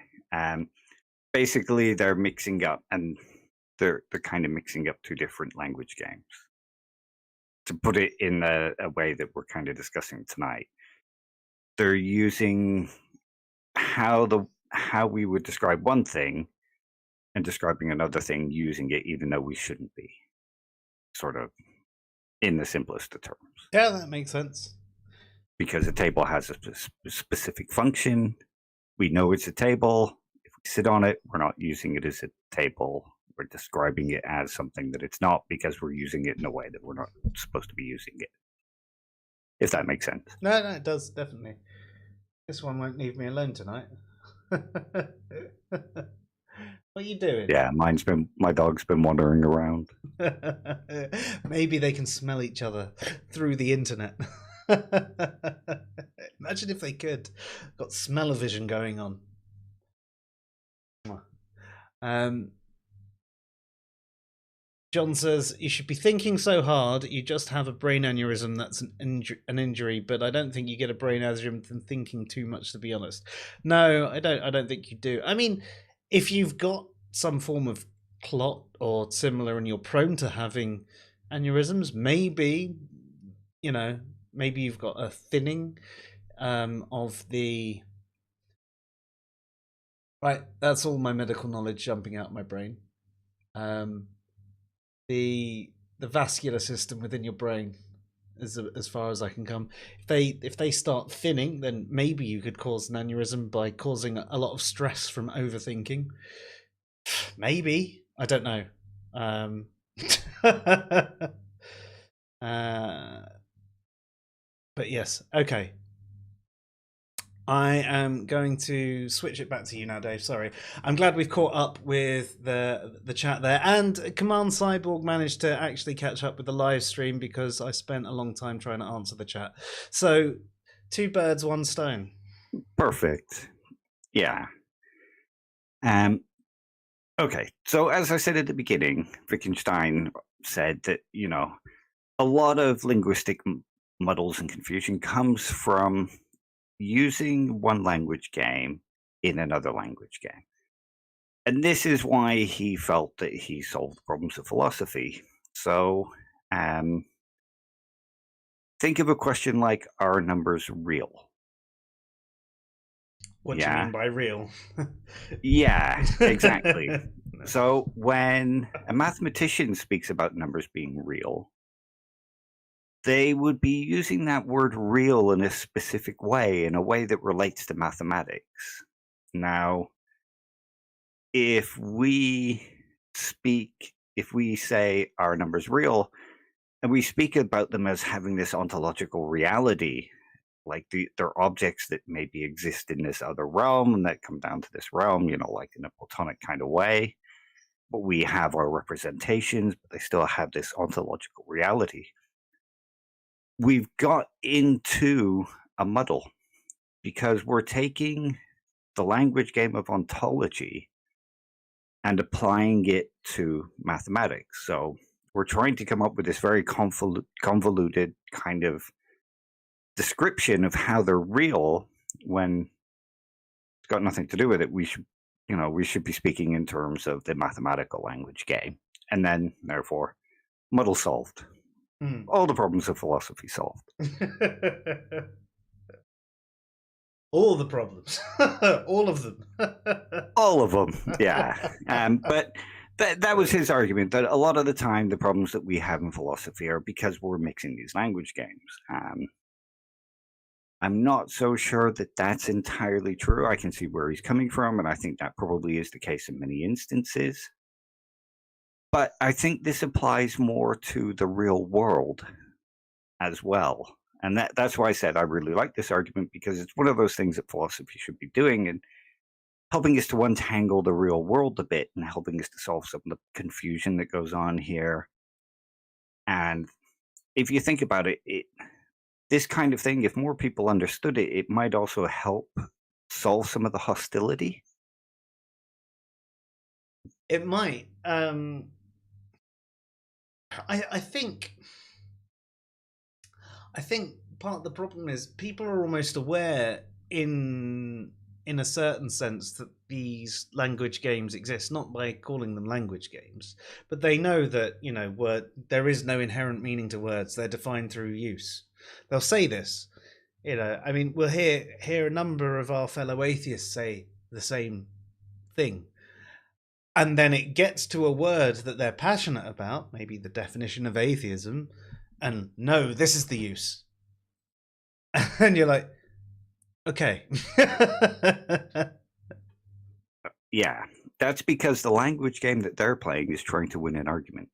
Basically, they're mixing up, and they're kind of mixing up two different language games. To put it in a way that we're kind of discussing tonight, they're using how we would describe one thing and describing another thing using it, even though we shouldn't be. Sort of in the simplest of terms. Yeah, that makes sense. Because a table has a specific function. We know it's a table. If we sit on it, we're not using it as a table. We're describing it as something that it's not because we're using it in a way that we're not supposed to be using it. If that makes sense. No, it does, definitely. This one won't leave me alone tonight. What are you doing? Yeah, my dog's been wandering around. Maybe they can smell each other through the internet. Imagine if they could. Got smell-o-vision going on. John says, you should be thinking so hard, you just have a brain aneurysm that's an injury, but I don't think you get a brain aneurysm from thinking too much, to be honest. No, I don't think you do. I mean, if you've got some form of clot or similar and you're prone to having aneurysms, maybe you've got a thinning of the... Right, that's all my medical knowledge jumping out my brain. The vascular system within your brain, as far as I can come. If they start thinning, then maybe you could cause an aneurysm by causing a lot of stress from overthinking. Maybe, I don't know. But yes, okay. I am going to switch it back to you now, Dave. Sorry. I'm glad we've caught up with the chat there. And Command Cyborg managed to actually catch up with the live stream because I spent a long time trying to answer the chat. So, 2 birds, 1 stone. Perfect. Yeah. Okay. So, as I said at the beginning, Wittgenstein said that, a lot of linguistic muddles and confusion comes from using one language game in another language game. And this is why he felt that he solved problems of philosophy. So think of a question like, are numbers real? What do you mean by real? Yeah, exactly. So when a mathematician speaks about numbers being real, they would be using that word real in a specific way, in a way that relates to mathematics. Now, if we say our number's real, and we speak about them as having this ontological reality, like they're objects that maybe exist in this other realm and that come down to this realm, like in a Platonic kind of way. But we have our representations, but they still have this ontological reality. We've got into a muddle because we're taking the language game of ontology and applying it to mathematics. So we're trying to come up with this very convoluted kind of description of how they're real when it's got nothing to do with it. We should be speaking in terms of the mathematical language game, and then therefore muddle solved. All the problems of philosophy solved. All the problems. All of them. All of them, yeah. But that was his argument, that a lot of the time the problems that we have in philosophy are because we're mixing these language games. I'm not so sure that that's entirely true. I can see where he's coming from, and I think that probably is the case in many instances. But I think this applies more to the real world as well. And that's why I said I really like this argument, because it's one of those things that philosophy should be doing, and helping us to untangle the real world a bit and helping us to solve some of the confusion that goes on here. And if you think about it, this kind of thing, if more people understood it, it might also help solve some of the hostility. It might. I think part of the problem is people are almost aware in a certain sense that these language games exist, not by calling them language games, but they know that there is no inherent meaning to words. They're defined through use. They'll say this. I mean, we'll hear a number of our fellow atheists say the same thing. And then it gets to a word that they're passionate about, maybe the definition of atheism, and no, this is the use. And you're like, okay. Yeah, that's because the language game that they're playing is trying to win an argument.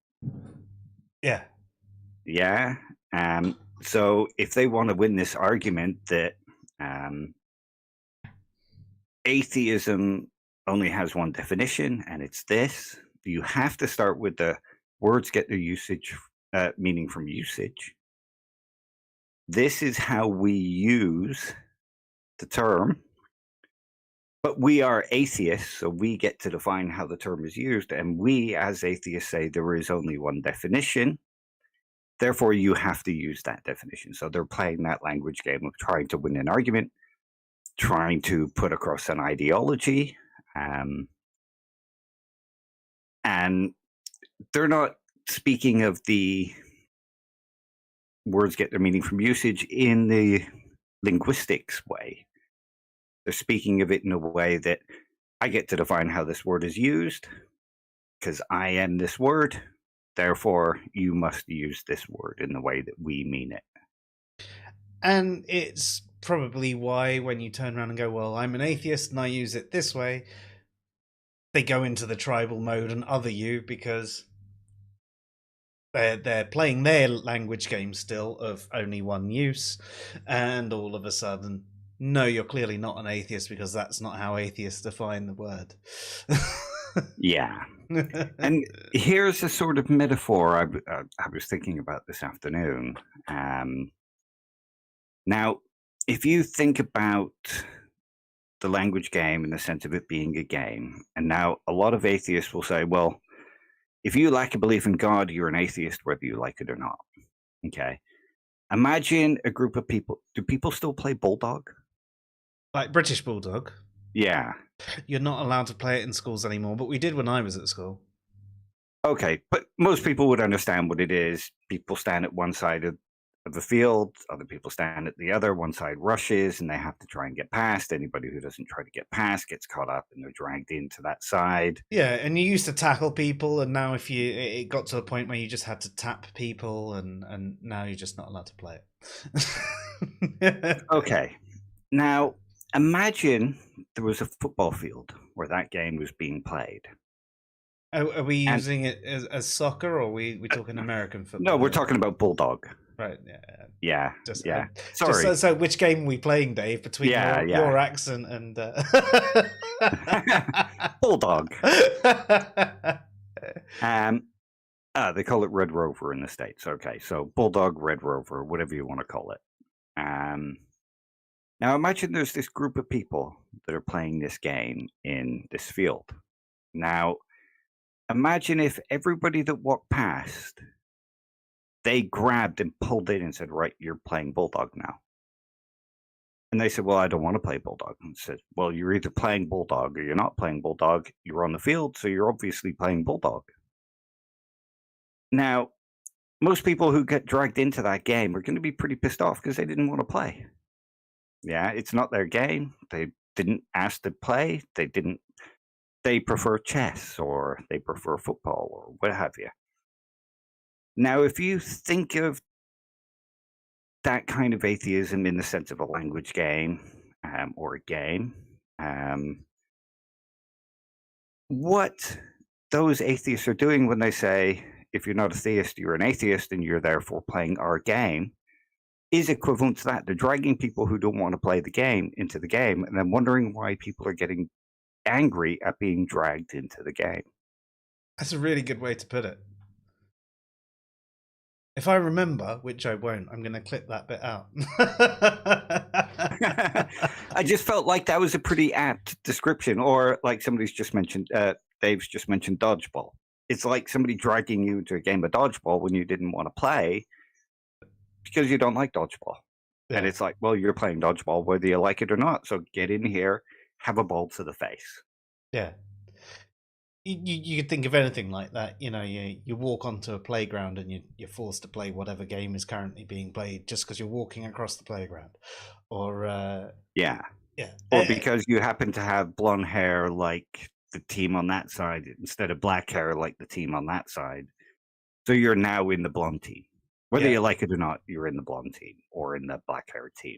Yeah. Yeah. So if they want to win this argument that atheism only has one definition, and it's this, you have to start with the words get their meaning from usage. This is how we use the term, but we are atheists, so we get to define how the term is used, and we as atheists say there is only one definition. Therefore, you have to use that definition. So they're playing that language game of trying to win an argument, trying to put across an ideology, and they're not speaking of the words get their meaning from usage in the linguistics way. They're speaking of it in a way that I get to define how this word is used because I am this word. Therefore, you must use this word in the way that we mean it. And it's probably why when you turn around and go, well, I'm an atheist and I use it this way, they go into the tribal mode and other you, because they're playing their language game still of only one use, and all of a sudden, no, you're clearly not an atheist because that's not how atheists define the word. Yeah. And here's a sort of metaphor I was thinking about this afternoon. Now, if you think about the language game in the sense of it being a game, and now a lot of atheists will say, well, if you lack a belief in God, you're an atheist, whether you like it or not. Okay. Imagine a group of people. Do people still play Bulldog? Like British Bulldog? Yeah. You're not allowed to play it in schools anymore, but we did when I was at school. Okay, but most people would understand what it is. People stand at one side of of the field, other people stand at the other, one side rushes and they have to try and get past. Anybody who doesn't try to get past gets caught up and they're dragged into that side. Yeah, and you used to tackle people, and now it got to a point where you just had to tap people, and now you're just not allowed to play it. Okay, now imagine there was a football field where that game was being played. Are we using it as soccer, or are we talking American football? No, we're talking about bulldog. Right. Yeah. Sorry. So which game are we playing, Dave? Between your accent and bulldog. They call it Red Rover in the States. Okay, so bulldog, Red Rover, whatever you want to call it. Now imagine there's this group of people that are playing this game in this field. Now imagine if everybody that walked past, they grabbed and pulled in and said, right, you're playing bulldog now. And they said, well, I don't want to play bulldog. And I said, well, you're either playing bulldog or you're not playing bulldog. You're on the field, so you're obviously playing bulldog. Now, most people who get dragged into that game are going to be pretty pissed off because they didn't want to play. Yeah, it's not their game. They didn't ask to play. They prefer chess or they prefer football or what have you. Now, if you think of that kind of atheism in the sense of a language game or a game, what those atheists are doing when they say, if you're not a theist, you're an atheist and you're therefore playing our game, is equivalent to that. They're dragging people who don't want to play the game into the game and then wondering why people are getting angry at being dragged into the game. That's a really good way to put it. If I remember, which I won't, I'm going to clip that bit out. I just felt like that was a pretty apt description, or like somebody's just mentioned, Dave's just mentioned dodgeball. It's like somebody dragging you into a game of dodgeball when you didn't want to play because you don't like dodgeball. Yeah. And it's like, well, you're playing dodgeball whether you like it or not. So get in here, have a ball to the face. Yeah. You could think of anything like that. You know, you walk onto a playground and you're forced to play whatever game is currently being played just because you're walking across the playground, or or because you happen to have blonde hair like the team on that side instead of black hair like the team on that side. So you're now in the blonde team, whether you like it or not. You're in the blonde team or in the black hair team.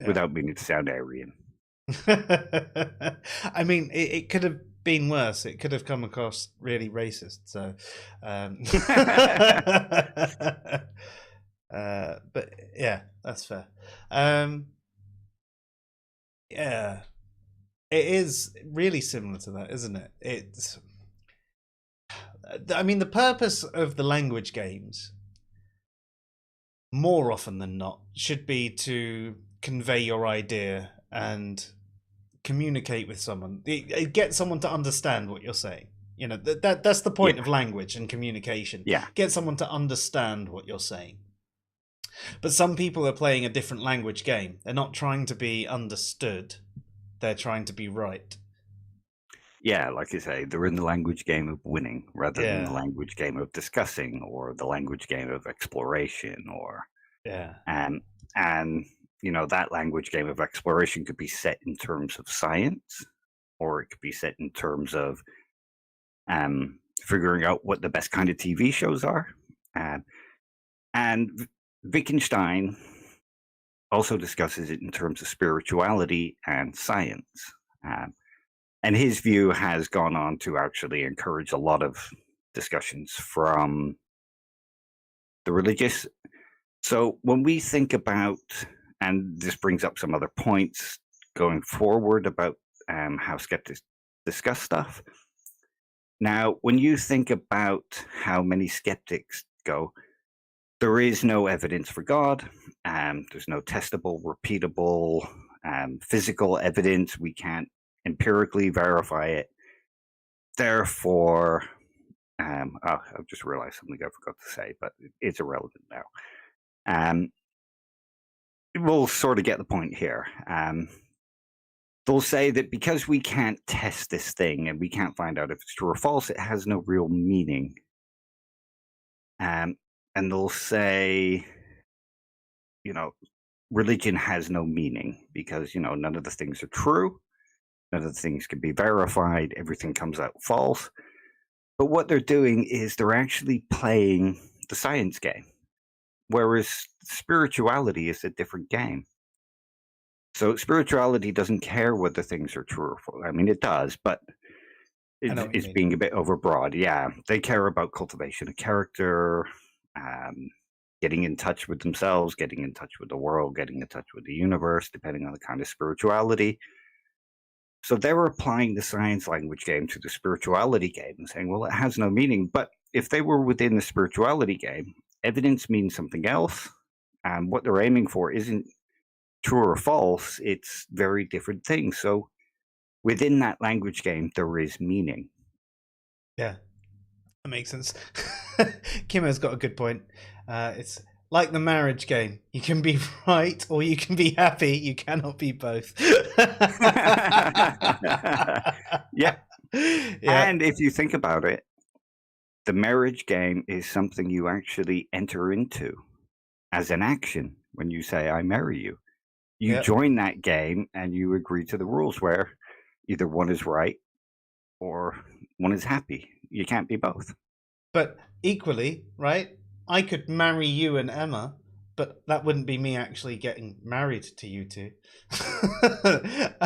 Without meaning to sound Aryan. I mean, it could have been worse. It could have come across really racist. So, but yeah, that's fair. Yeah, it is really similar to that, isn't it? It's. I mean, the purpose of the language games, more often than not, should be to convey your idea and communicate with someone, get someone to understand what you're saying. You know, that's the point of language and communication. Yeah, get someone to understand what you're saying. But some people are playing a different language game. They're not trying to be understood. They're trying to be right. Yeah, like you say, they're in the language game of winning rather than the language game of discussing or the language game of exploration or and you know, that language game of exploration could be set in terms of science, or it could be set in terms of figuring out what the best kind of TV shows are. And Wittgenstein also discusses it in terms of spirituality and science. And his view has gone on to actually encourage a lot of discussions from the religious. So when we think about, and this brings up some other points going forward about how skeptics discuss stuff. Now, when you think about how many skeptics go, there is no evidence for God. There's no testable, repeatable, physical evidence. We can't empirically verify it. Therefore, I've just realized something I forgot to say, but it's irrelevant now. We'll sort of get the point here. They'll say that because we can't test this thing and we can't find out if it's true or false, it has no real meaning. and they'll say, religion has no meaning because, none of the things are true. None of the things can be verified. Everything comes out false. But what they're doing is they're actually playing the science game, whereas spirituality is a different game. So spirituality doesn't care whether things are true or false. I mean, it does, but I know what you it's mean. being a bit overbroad. Yeah, they care about cultivation of character, getting in touch with themselves, getting in touch with the world, getting in touch with the universe, depending on the kind of spirituality. So they were applying the science language game to the spirituality game and saying, well, it has no meaning. But if they were within the spirituality game, evidence means something else. And what they're aiming for isn't true or false, it's very different things. So within that language game, there is meaning. Yeah, that makes sense. Kimmo's got a good point. It's like the marriage game. You can be right or you can be happy. You cannot be both. Yeah. Yeah. And if you think about it, the marriage game is something you actually enter into as an action when you say, I marry you. You Yeah. join that game and you agree to the rules where either one is right or one is happy. You can't be both. But equally, right? I could marry you and Emma, but that wouldn't be me actually getting married to you two.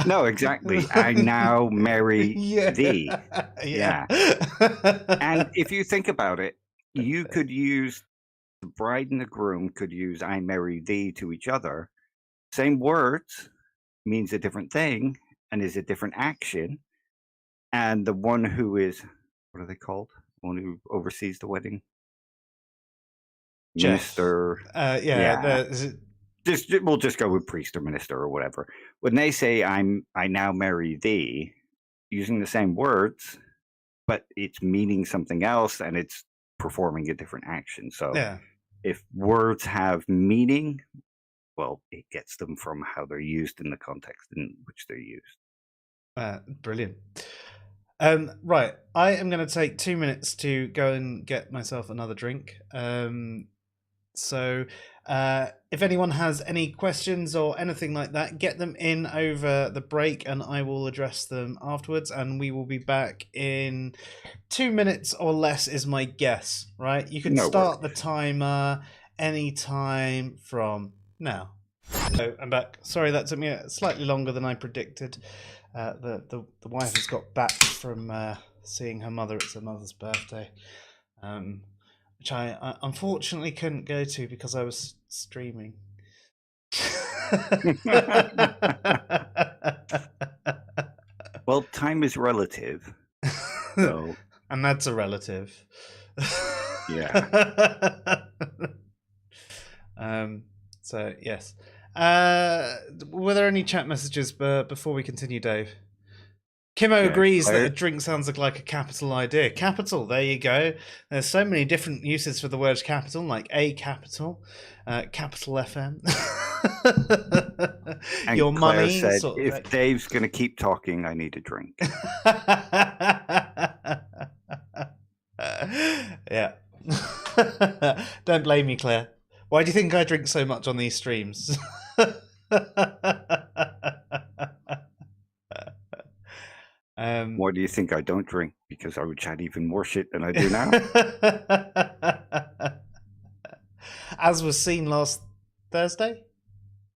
No, exactly. I now marry thee. Yeah. And if you think about it, you could use the bride and the groom could use I marry thee to each other. Same words means a different thing and is a different action. And the one who is, what are they called? One who oversees the wedding? Jeff. Minister. Yeah. We'll just go with priest or minister or whatever. When they say I now marry thee, using the same words, but it's meaning something else and it's performing a different action. So Yeah. if words have meaning, well, it gets them from how they're used in the context in which they're used. Brilliant. Right, I am going to take 2 minutes to go and get myself another drink. So if anyone has any questions or anything like that, get them in over the break and I will address them afterwards, and we will be back in 2 minutes or less is my guess, right? You can No start worries. the timer anytime from now. So I'm back. Sorry, that took me slightly longer than I predicted. The wife has got back from seeing her mother. It's her mother's birthday, which I unfortunately couldn't go to because I was streaming. Well, time is relative. So and that's a relative. yeah. So yes. Were there any chat messages before we continue, Dave? Kimmo Yeah, agrees that Claire. a drink sounds like a capital idea. Capital, there you go. There's so many different uses for the word capital, like a capital, capital FM. And Your Claire money, said, sort of. if Dave's going to keep talking, I need a drink. Yeah. Don't blame me, Claire. Why do you think I drink so much on these streams? Why do you think I don't drink? Because I would chat even more shit than I do now. As was seen last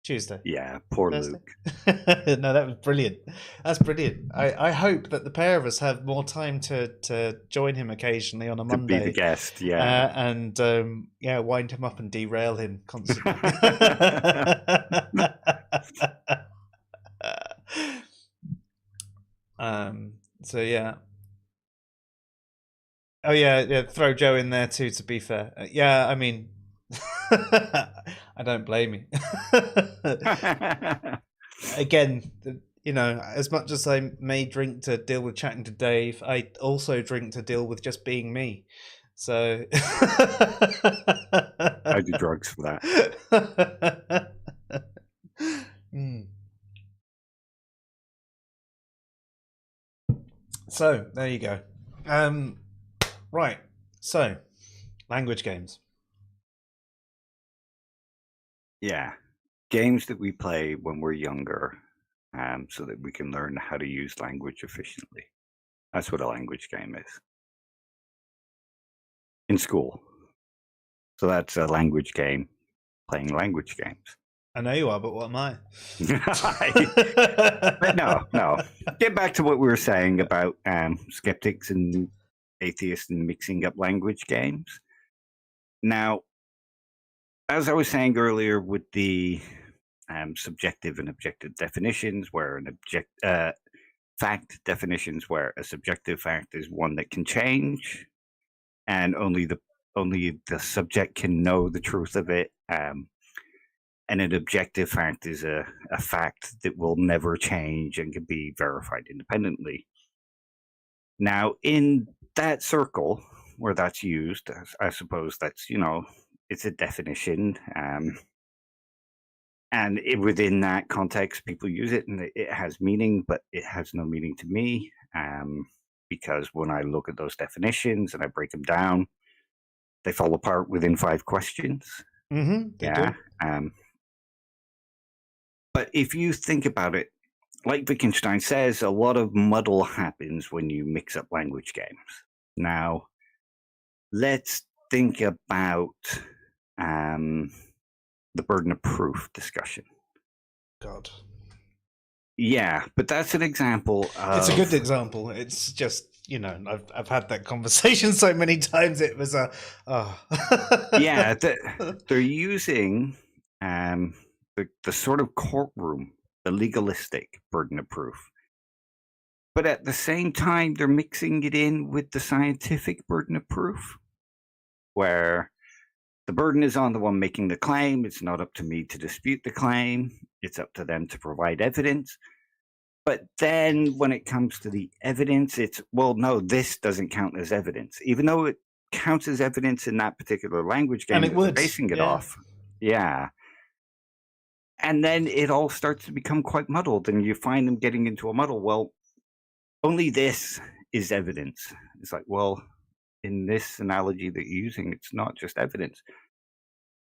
Tuesday. Yeah, poor Thursday? Luke. No, that was brilliant. That's brilliant. I hope that the pair of us have more time to join him occasionally on a To Monday. be the guest, yeah. And wind him up and derail him constantly. So yeah. Oh yeah, throw Joe in there too, to be fair. Yeah, I mean, I don't blame you. Again, as much as I may drink to deal with chatting to Dave, I also drink to deal with just being me. So I do drugs for that. So there you go. Right. So language games. Yeah. Games that we play when we're younger, so that we can learn how to use language efficiently. That's what a language game is in school. So that's a language game, playing language games. I know you are, but what am I? But no. Get back to what we were saying about skeptics and atheists and mixing up language games. Now, as I was saying earlier, with the subjective and objective definitions, where fact definitions, where a subjective fact is one that can change, and only the subject can know the truth of it. And an objective fact is a fact that will never change and can be verified independently. Now, in that circle where that's used, I suppose that's, it's a definition. And within that context, people use it and it has meaning, but it has no meaning to me. Because when I look at those definitions and I break them down, they fall apart within 5 questions. They do. But if you think about it, like Wittgenstein says, a lot of muddle happens when you mix up language games. Now, let's think about the burden of proof discussion. God. Yeah, but that's an example of... It's a good example. It's just, I've had that conversation so many times. It was Yeah, they're using the sort of courtroom, the legalistic burden of proof. But at the same time, they're mixing it in with the scientific burden of proof, where the burden is on the one making the claim. It's not up to me to dispute the claim. It's up to them to provide evidence. But then when it comes to the evidence, it's, well, no, this doesn't count as evidence, even though it counts as evidence in that particular language game. And it would. Basing it off. Yeah. And then it all starts to become quite muddled, and you find them getting into a muddle. Well, only this is evidence. It's like, well, in this analogy that you're using, it's not just evidence.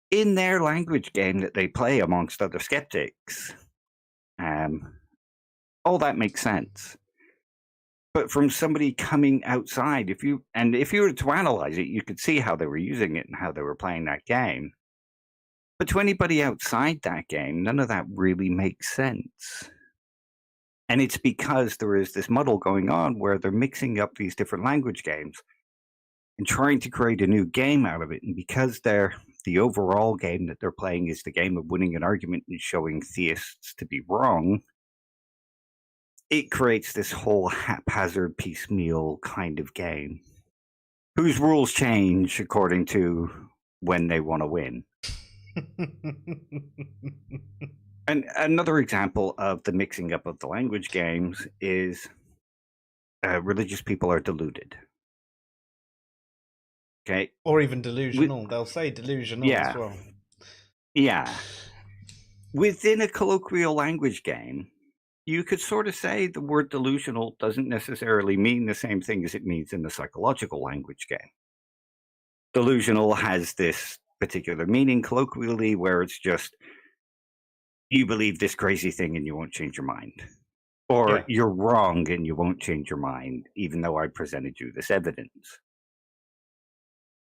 In their language game that they play amongst other skeptics, all that makes sense. But from somebody coming outside, if you were to analyze it, you could see how they were using it and how they were playing that game. But to anybody outside that game, none of that really makes sense. And it's because there is this muddle going on where they're mixing up these different language games and trying to create a new game out of it. And because the overall game that they're playing is the game of winning an argument and showing theists to be wrong, it creates this whole haphazard, piecemeal kind of game whose rules change according to when they want to win. And another example of the mixing up of the language games is religious people are deluded. Okay. Or even delusional. They'll say delusional as well. Yeah. Within a colloquial language game, you could sort of say the word delusional doesn't necessarily mean the same thing as it means in the psychological language game. Delusional has this particular meaning colloquially where it's just, you believe this crazy thing and you won't change your mind. Or you're wrong and you won't change your mind, even though I presented you this evidence.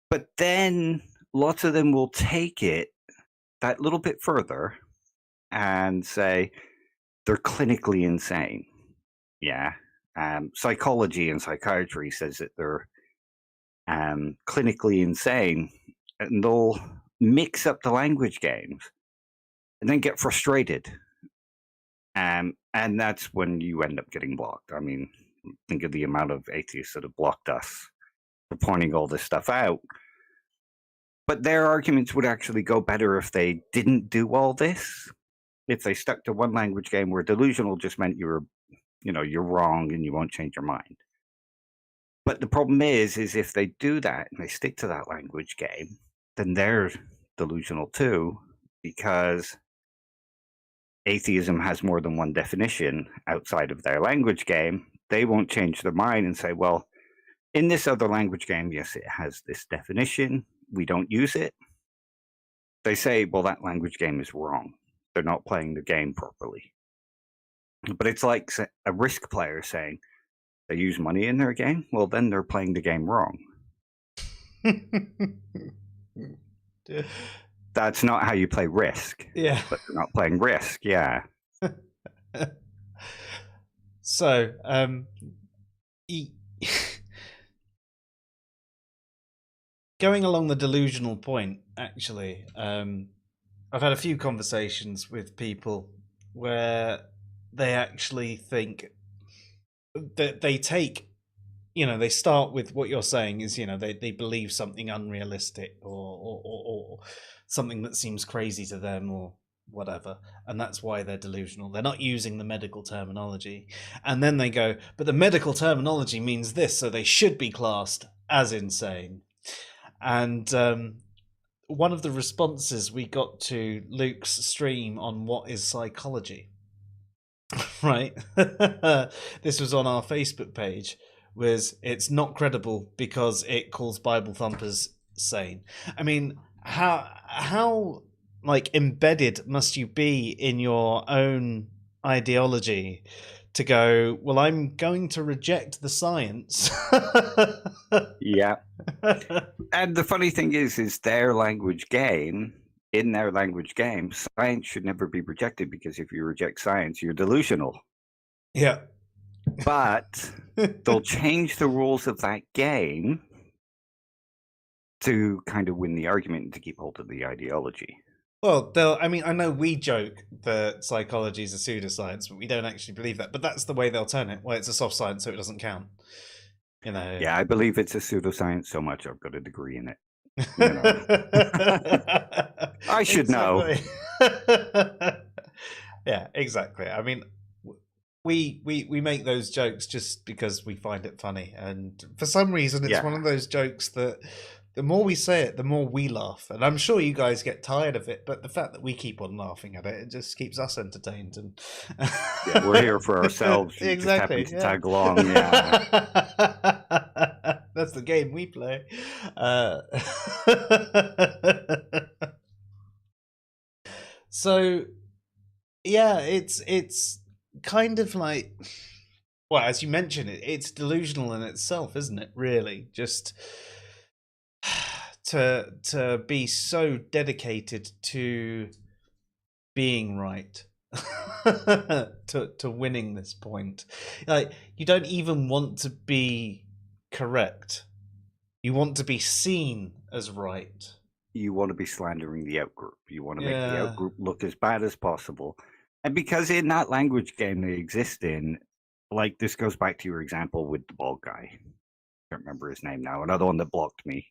But then lots of them will take it that little bit further and say they're clinically insane. Yeah. Psychology and psychiatry says that they're clinically insane, and they'll mix up the language games and then get frustrated. And that's when you end up getting blocked. I mean, think of the amount of atheists that have blocked us for pointing all this stuff out. But their arguments would actually go better if they didn't do all this. If they stuck to one language game where delusional just meant you're wrong and you won't change your mind. But the problem is if they do that and they stick to that language game, then they're delusional too, because atheism has more than one definition outside of their language game. They won't change their mind and say, well, in this other language game, yes, it has this definition. We don't use it. they say, well, that language game is wrong. They're not playing the game properly. But it's like a Risk player saying they use money in their game. Well, then they're playing the game wrong. That's not how you play Risk. Yeah. But they're not playing Risk. Yeah. So, going along the delusional point, actually, I've had a few conversations with people where they actually think that they take, they start with what you're saying is, they believe something unrealistic or something that seems crazy to them or whatever, and that's why they're delusional. They're not using the medical terminology, and then they go, but the medical terminology means this, so they should be classed as insane. And one of the responses we got to Luke's stream on what is psychology, right? This was on our Facebook page, was it's not credible because it calls Bible thumpers sane. I mean, how like embedded must you be in your own ideology to go, well, I'm going to reject the science? Yeah. And the funny thing is their language game, in their language game, science should never be rejected, because if you reject science, you're delusional. Yeah. But they'll change the rules of that game to kind of win the argument and to keep hold of the ideology. Well, I know we joke that psychology is a pseudoscience, but we don't actually believe that. But that's the way they'll turn it. Well, it's a soft science, so it doesn't count. Yeah, I believe it's a pseudoscience so much I've got a degree in it. I should know. Yeah, exactly. I mean, we make those jokes just because we find it funny, and for some reason, it's one of those jokes that the more we say it, the more we laugh. And I'm sure you guys get tired of it, but the fact that we keep on laughing at it, it just keeps us entertained. And we're here for ourselves. You exactly. Just happen to tag along. Yeah. That's the game we play. So, yeah, it's kind of like, well, as you mentioned, it's delusional in itself, isn't it? Really, just to be so dedicated to being right, to winning this point. Like, you don't even want to be correct. You want to be seen as right. You want to be slandering the outgroup. You want to make the outgroup look as bad as possible. And because in that language game they exist in, like, this goes back to your example with the bald guy. I can't remember his name now. Another one that blocked me.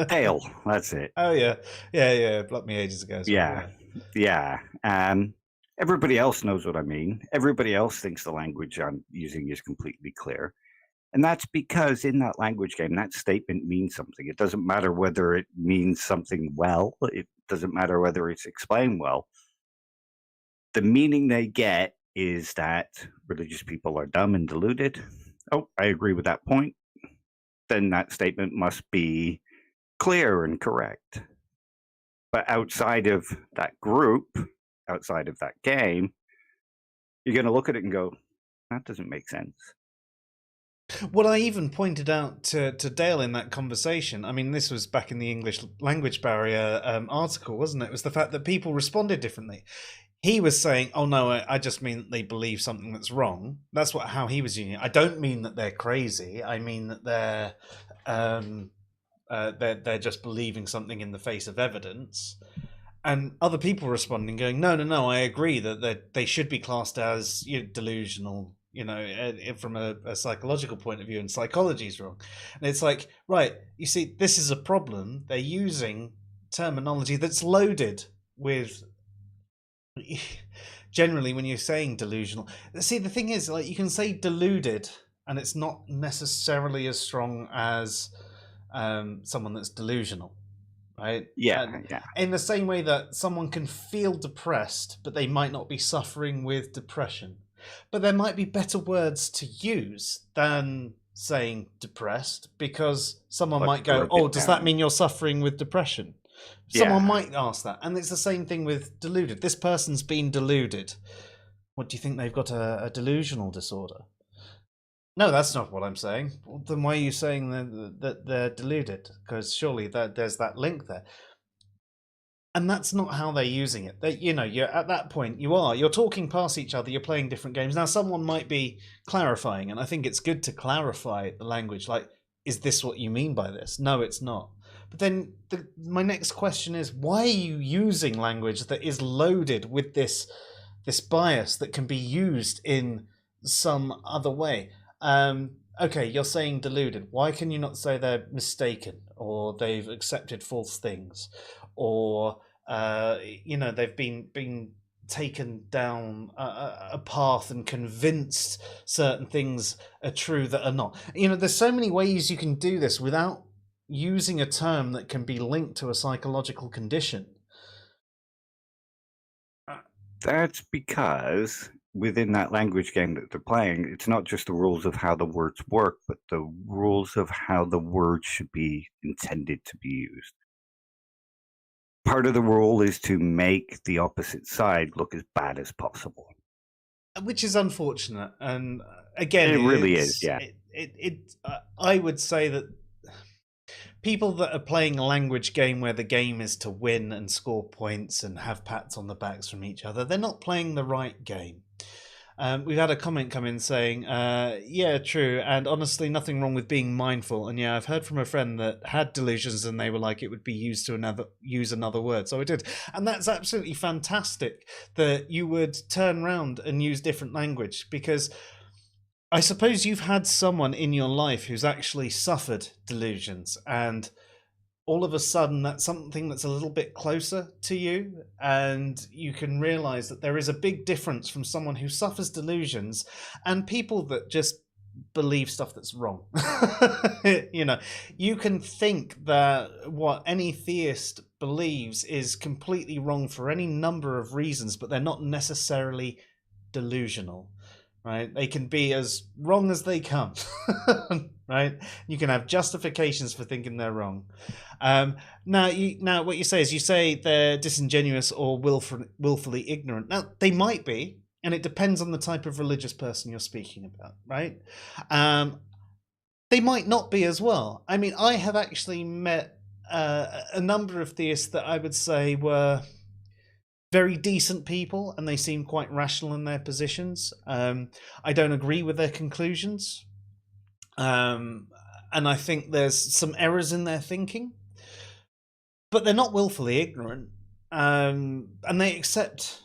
Dale, that's it. Oh yeah, blocked me ages ago. Yeah. Everybody else knows what I mean. Everybody else thinks the language I'm using is completely clear. And that's because in that language game, that statement means something. It doesn't matter whether it means something well. It doesn't matter whether it's explained well. The meaning they get is that religious people are dumb and deluded. Oh, I agree with that point. Then that statement must be clear and correct. But outside of that group, outside of that game, you're going to look at it and go, that doesn't make sense. What I even pointed out to Dale in that conversation, I mean, this was back in the English language barrier article, wasn't it? It was the fact that people responded differently. He was saying, oh no, I just mean that they believe something that's wrong. That's how he was using it. I don't mean that they're crazy. I mean that they're just believing something in the face of evidence. And other people responding, going, no, I agree that they should be classed as delusional, from a psychological point of view, and psychology is wrong. And it's like, right, you see, this is a problem. They're using terminology that's loaded with, generally, when you're saying delusional. See, the thing is, like, you can say deluded, and it's not necessarily as strong as someone that's delusional. Right? Yeah. In the same way that someone can feel depressed, but they might not be suffering with depression. But there might be better words to use than saying depressed, because someone might go, oh, does that mean you're suffering with depression? Someone Yeah. might ask that. And it's the same thing with deluded. This person's been deluded. What do you think they've got a delusional disorder? No, that's not what I'm saying. Well, then why are you saying that they're deluded? Because surely there's that link there. And that's not how they're using it. You're at that point. You're talking past each other. You're playing different games. Now, someone might be clarifying, and I think it's good to clarify the language. Like, is this what you mean by this? No, it's not. But then my next question is, why are you using language that is loaded with this bias that can be used in some other way? Okay, you're saying deluded. Why can you not say they're mistaken, or they've accepted false things, or they've been taken down a path and convinced certain things are true that are not? There's so many ways you can do this without using a term that can be linked to a psychological condition. That's because within that language game that they're playing, it's not just the rules of how the words work, but the rules of how the words should be intended to be used. Part of the rule is to make the opposite side look as bad as possible. Which is unfortunate. And again, it really is, yeah. I would say that people that are playing a language game where the game is to win and score points and have pats on the backs from each other, they're not playing the right game. We've had a comment come in saying, yeah, true, and honestly, nothing wrong with being mindful. And yeah, I've heard from a friend that had delusions and they were like, it would be used to use another word. So I did. And that's absolutely fantastic that you would turn around and use different language, because I suppose you've had someone in your life who's actually suffered delusions, and all of a sudden that's something that's a little bit closer to you, and you can realize that there is a big difference from someone who suffers delusions and people that just believe stuff that's wrong. You can think that what any theist believes is completely wrong for any number of reasons, but they're not necessarily delusional. Right? They can be as wrong as they come. Right? You can have justifications for thinking they're wrong. Now, what you say is, you say they're disingenuous or willfully ignorant. Now, they might be, and it depends on the type of religious person you're speaking about, right? They might not be as well. I mean, I have actually met a number of theists that I would say were very decent people, and they seem quite rational in their positions. I don't agree with their conclusions, and I think there's some errors in their thinking, but they're not willfully ignorant, and they accept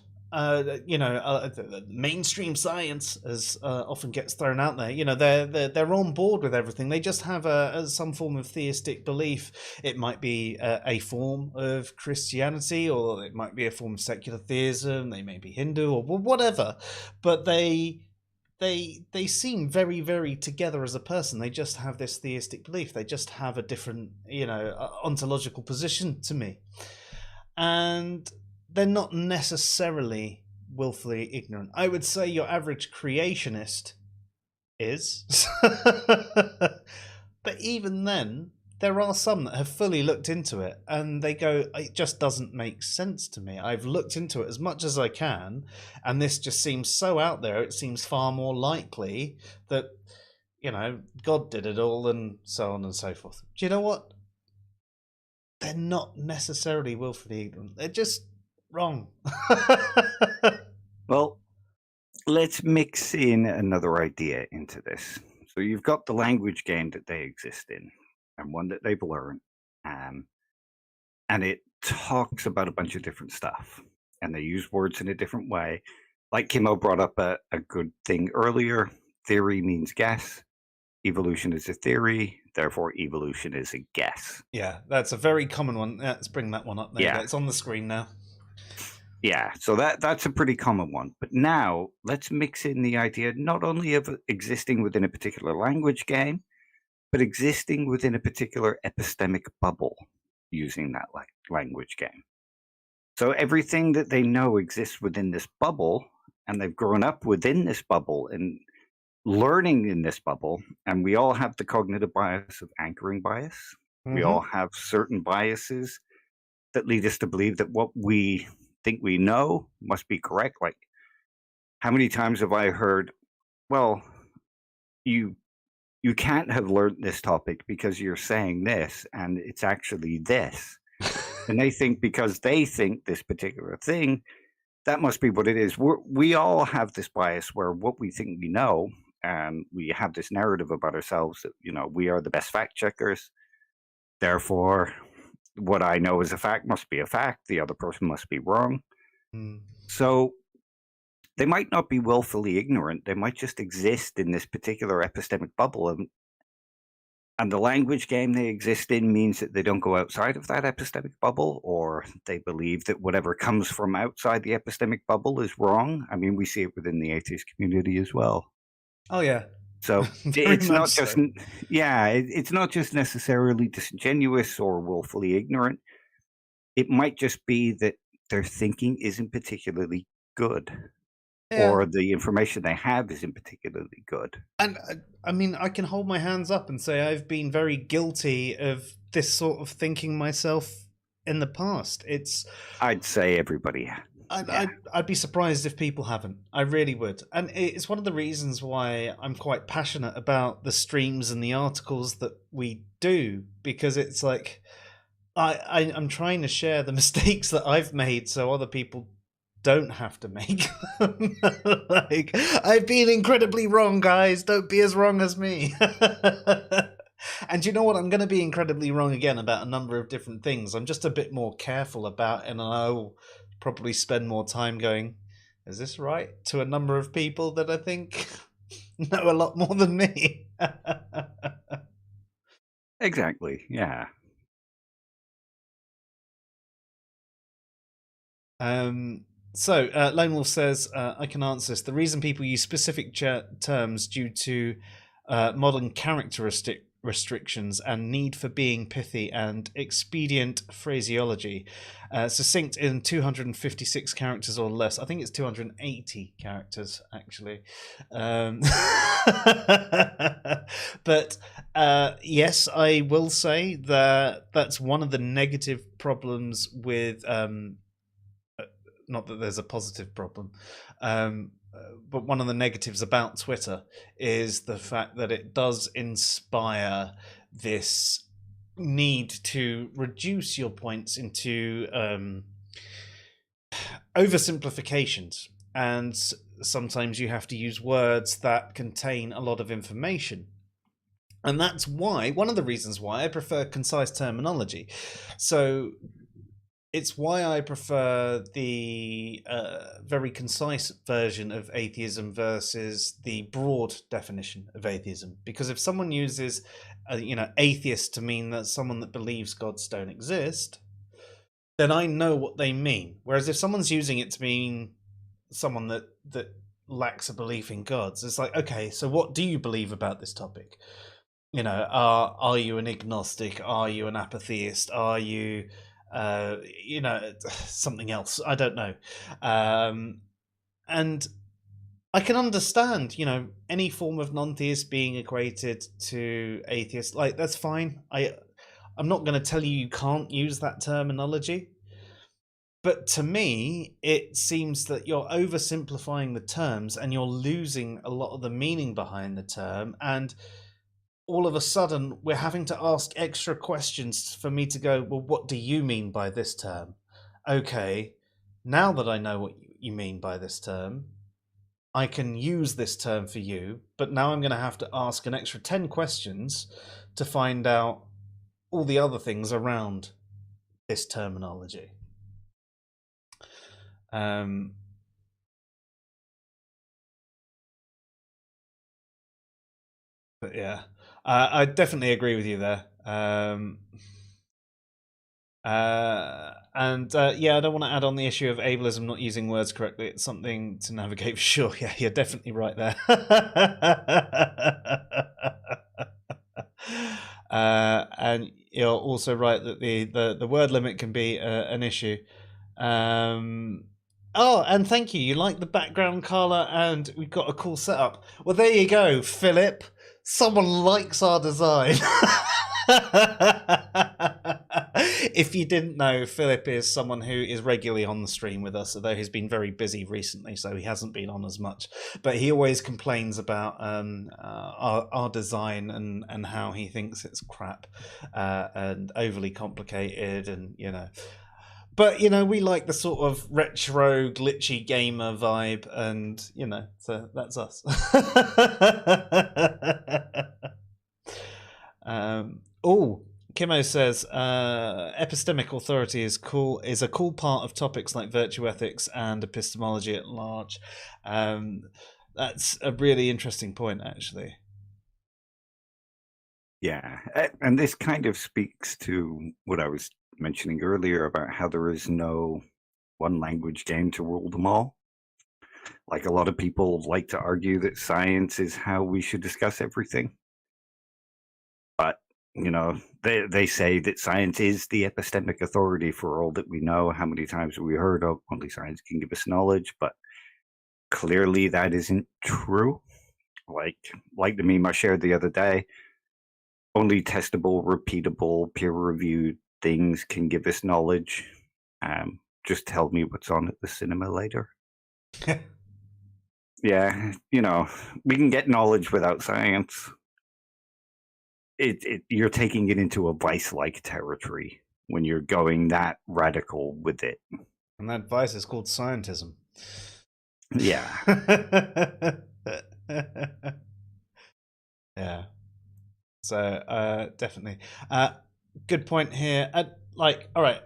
mainstream science, as often gets thrown out there. They're on board with everything. They just have some form of theistic belief. It might be a form of Christianity, or it might be a form of secular theism. They may be Hindu or whatever, but they seem very, very together as a person. They just have this theistic belief. They just have a different, ontological position to me, and they're not necessarily willfully ignorant. I would say your average creationist is. But even then, there are some that have fully looked into it and they go, it just doesn't make sense to me. I've looked into it as much as I can, and this just seems so out there. It seems far more likely that, God did it all, and so on and so forth. Do you know what? They're not necessarily willfully ignorant. They're just wrong. Well, let's mix in another idea into this. So you've got the language game that they exist in, and one that they've learned, and it talks about a bunch of different stuff, and they use words in a different way. Like Kimmo brought up a good thing earlier. Theory means guess. Evolution is a theory, therefore evolution is a guess. Yeah, that's a very common one. Let's bring that one up there. Yeah. It's on the screen now. Yeah, so that's a pretty common one. But now let's mix in the idea not only of existing within a particular language game, but existing within a particular epistemic bubble using that language game. So everything that they know exists within this bubble, and they've grown up within this bubble and learning in this bubble. And we all have the cognitive bias of anchoring bias. Mm-hmm. We all have certain biases that lead us to believe that what we think we know must be correct. Like, how many times have I heard, well, you you can't have learned this topic because you're saying this and it's actually this. And they think because they think this particular thing, that must be what it is. We all have this bias where what we think we know, and we have this narrative about ourselves that, we are the best fact checkers. Therefore, what I know is a fact must be a fact. The other person must be wrong. Mm. So they might not be willfully ignorant. They might just exist in this particular epistemic bubble. And the language game they exist in means that they don't go outside of that epistemic bubble, or they believe that whatever comes from outside the epistemic bubble is wrong. I mean, we see it within the atheist community as well. Oh, yeah. So Very it's much not just, so. it's not just necessarily disingenuous or willfully ignorant. It might just be that their thinking isn't particularly good. Yeah. Or the information they have isn't particularly good. And I mean, I can hold my hands up and say I've been very guilty of this sort of thinking myself in the past. I'd say everybody. I'd be surprised if people haven't. I really would. And it's one of the reasons why I'm quite passionate about the streams and the articles that we do, because it's like I'm trying to share the mistakes that I've made so other people don't have to make them. Like, I've been incredibly wrong, guys. Don't be as wrong as me. And you know what? I'm going to be incredibly wrong again about a number of different things. I'm just a bit more careful about it, and I'll probably spend more time going, is this right? To a number of people that I think know a lot more than me. Exactly, yeah. So, Lone Wolf says, I can answer this. The reason people use specific terms due to modern characteristic restrictions and need for being pithy and expedient phraseology, succinct in 256 characters or less. I think it's 280 characters, actually. But yes, I will say that that's one of the negative problems with... not that there's a positive problem, but one of the negatives about Twitter is the fact that it does inspire this need to reduce your points into oversimplifications, and sometimes you have to use words that contain a lot of information. And that's why, one of the reasons why I prefer concise terminology. So it's why I prefer the very concise version of atheism versus the broad definition of atheism. Because if someone uses, atheist to mean that someone that believes gods don't exist, then I know what they mean. Whereas if someone's using it to mean someone that lacks a belief in gods, it's like, okay, so what do you believe about this topic? Are you an agnostic? Are you an atheist? Are you... something else. I don't know. And I can understand, any form of non-theist being equated to atheist. Like, that's fine. I'm not going to tell you can't use that terminology. But to me, it seems that you're oversimplifying the terms and you're losing a lot of the meaning behind the term. And all of a sudden, we're having to ask extra questions for me to go, well, what do you mean by this term? Okay, now that I know what you mean by this term, I can use this term for you, but now I'm going to have to ask an extra 10 questions to find out all the other things around this terminology. But yeah, I definitely agree with you there. Yeah, I don't want to add on the issue of ableism not using words correctly. It's something to navigate for sure. Yeah, you're definitely right there. And you're also right that the word limit can be an issue. Oh, and thank you. You like the background, Carla, and we've got a cool setup. Well, there you go, Philip. Someone likes our design. If you didn't know, Philip is someone who is regularly on the stream with us, although he's been very busy recently, so he hasn't been on as much. But he always complains about our design and how he thinks it's crap and overly complicated, and But we like the sort of retro, glitchy gamer vibe, and so that's us. Kimo says epistemic authority is a cool part of topics like virtue ethics and epistemology at large. That's a really interesting point, actually. Yeah, and this kind of speaks to what I was mentioning earlier about how there is no one language game to rule them all. Like, a lot of people like to argue that science is how we should discuss everything. But, they say that science is the epistemic authority for all that we know. How many times have we heard of only science can give us knowledge? But clearly that isn't true. Like the meme I shared the other day, only testable, repeatable, peer-reviewed things can give us knowledge. Just tell me what's on at the cinema later. Yeah, we can get knowledge without science. You're taking it into a vice-like territory when you're going that radical with it. And that vice is called scientism. Yeah. Yeah. So definitely. Good point here. All right.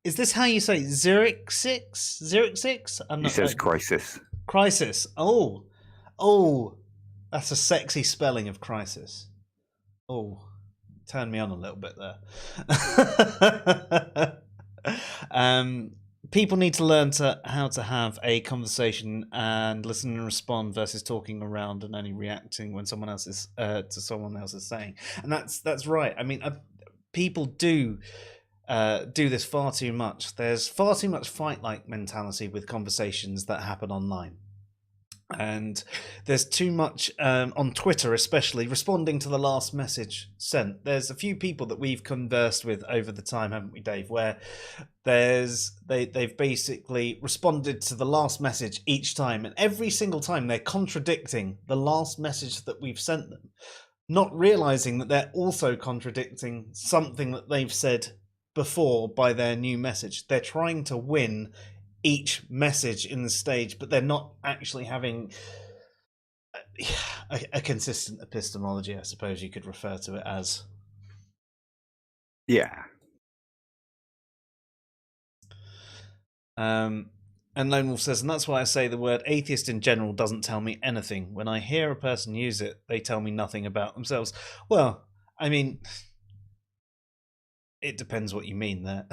Is this how you say Zurich 6? Zurich 6? He says crisis. Crisis. Oh, that's a sexy spelling of crisis. Oh, turn me on a little bit there. People need to learn how to have a conversation and listen and respond versus talking around and only reacting when someone else is to someone else is saying. And that's right. I mean, people do this far too much. There's far too much fight-like mentality with conversations that happen online. And there's too much on Twitter, especially responding to the last message sent. There's a few people that we've conversed with over the time, haven't we, Dave? Where they've basically responded to the last message each time, and every single time they're contradicting the last message that we've sent them, not realizing that they're also contradicting something that they've said before by their new message. They're trying to win each message in the stage, but they're not actually having a consistent epistemology, I suppose you could refer to it as. Yeah. And Lone Wolf says, and that's why I say the word atheist in general doesn't tell me anything. When I hear a person use it, they tell me nothing about themselves. Well, I mean, it depends what you mean there.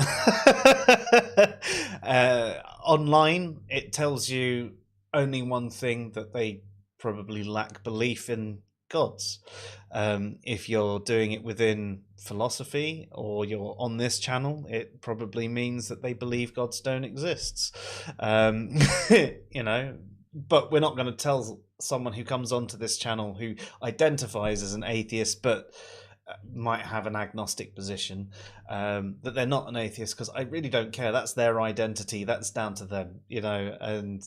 Online, it tells you only one thing, that they probably lack belief in gods. If you're doing it within philosophy or you're on this channel, it probably means that they believe gods don't exist. But we're not going to tell someone who comes onto this channel who identifies as an atheist but might have an agnostic position, that they're not an atheist, because I really don't care. That's their identity. That's down to them, and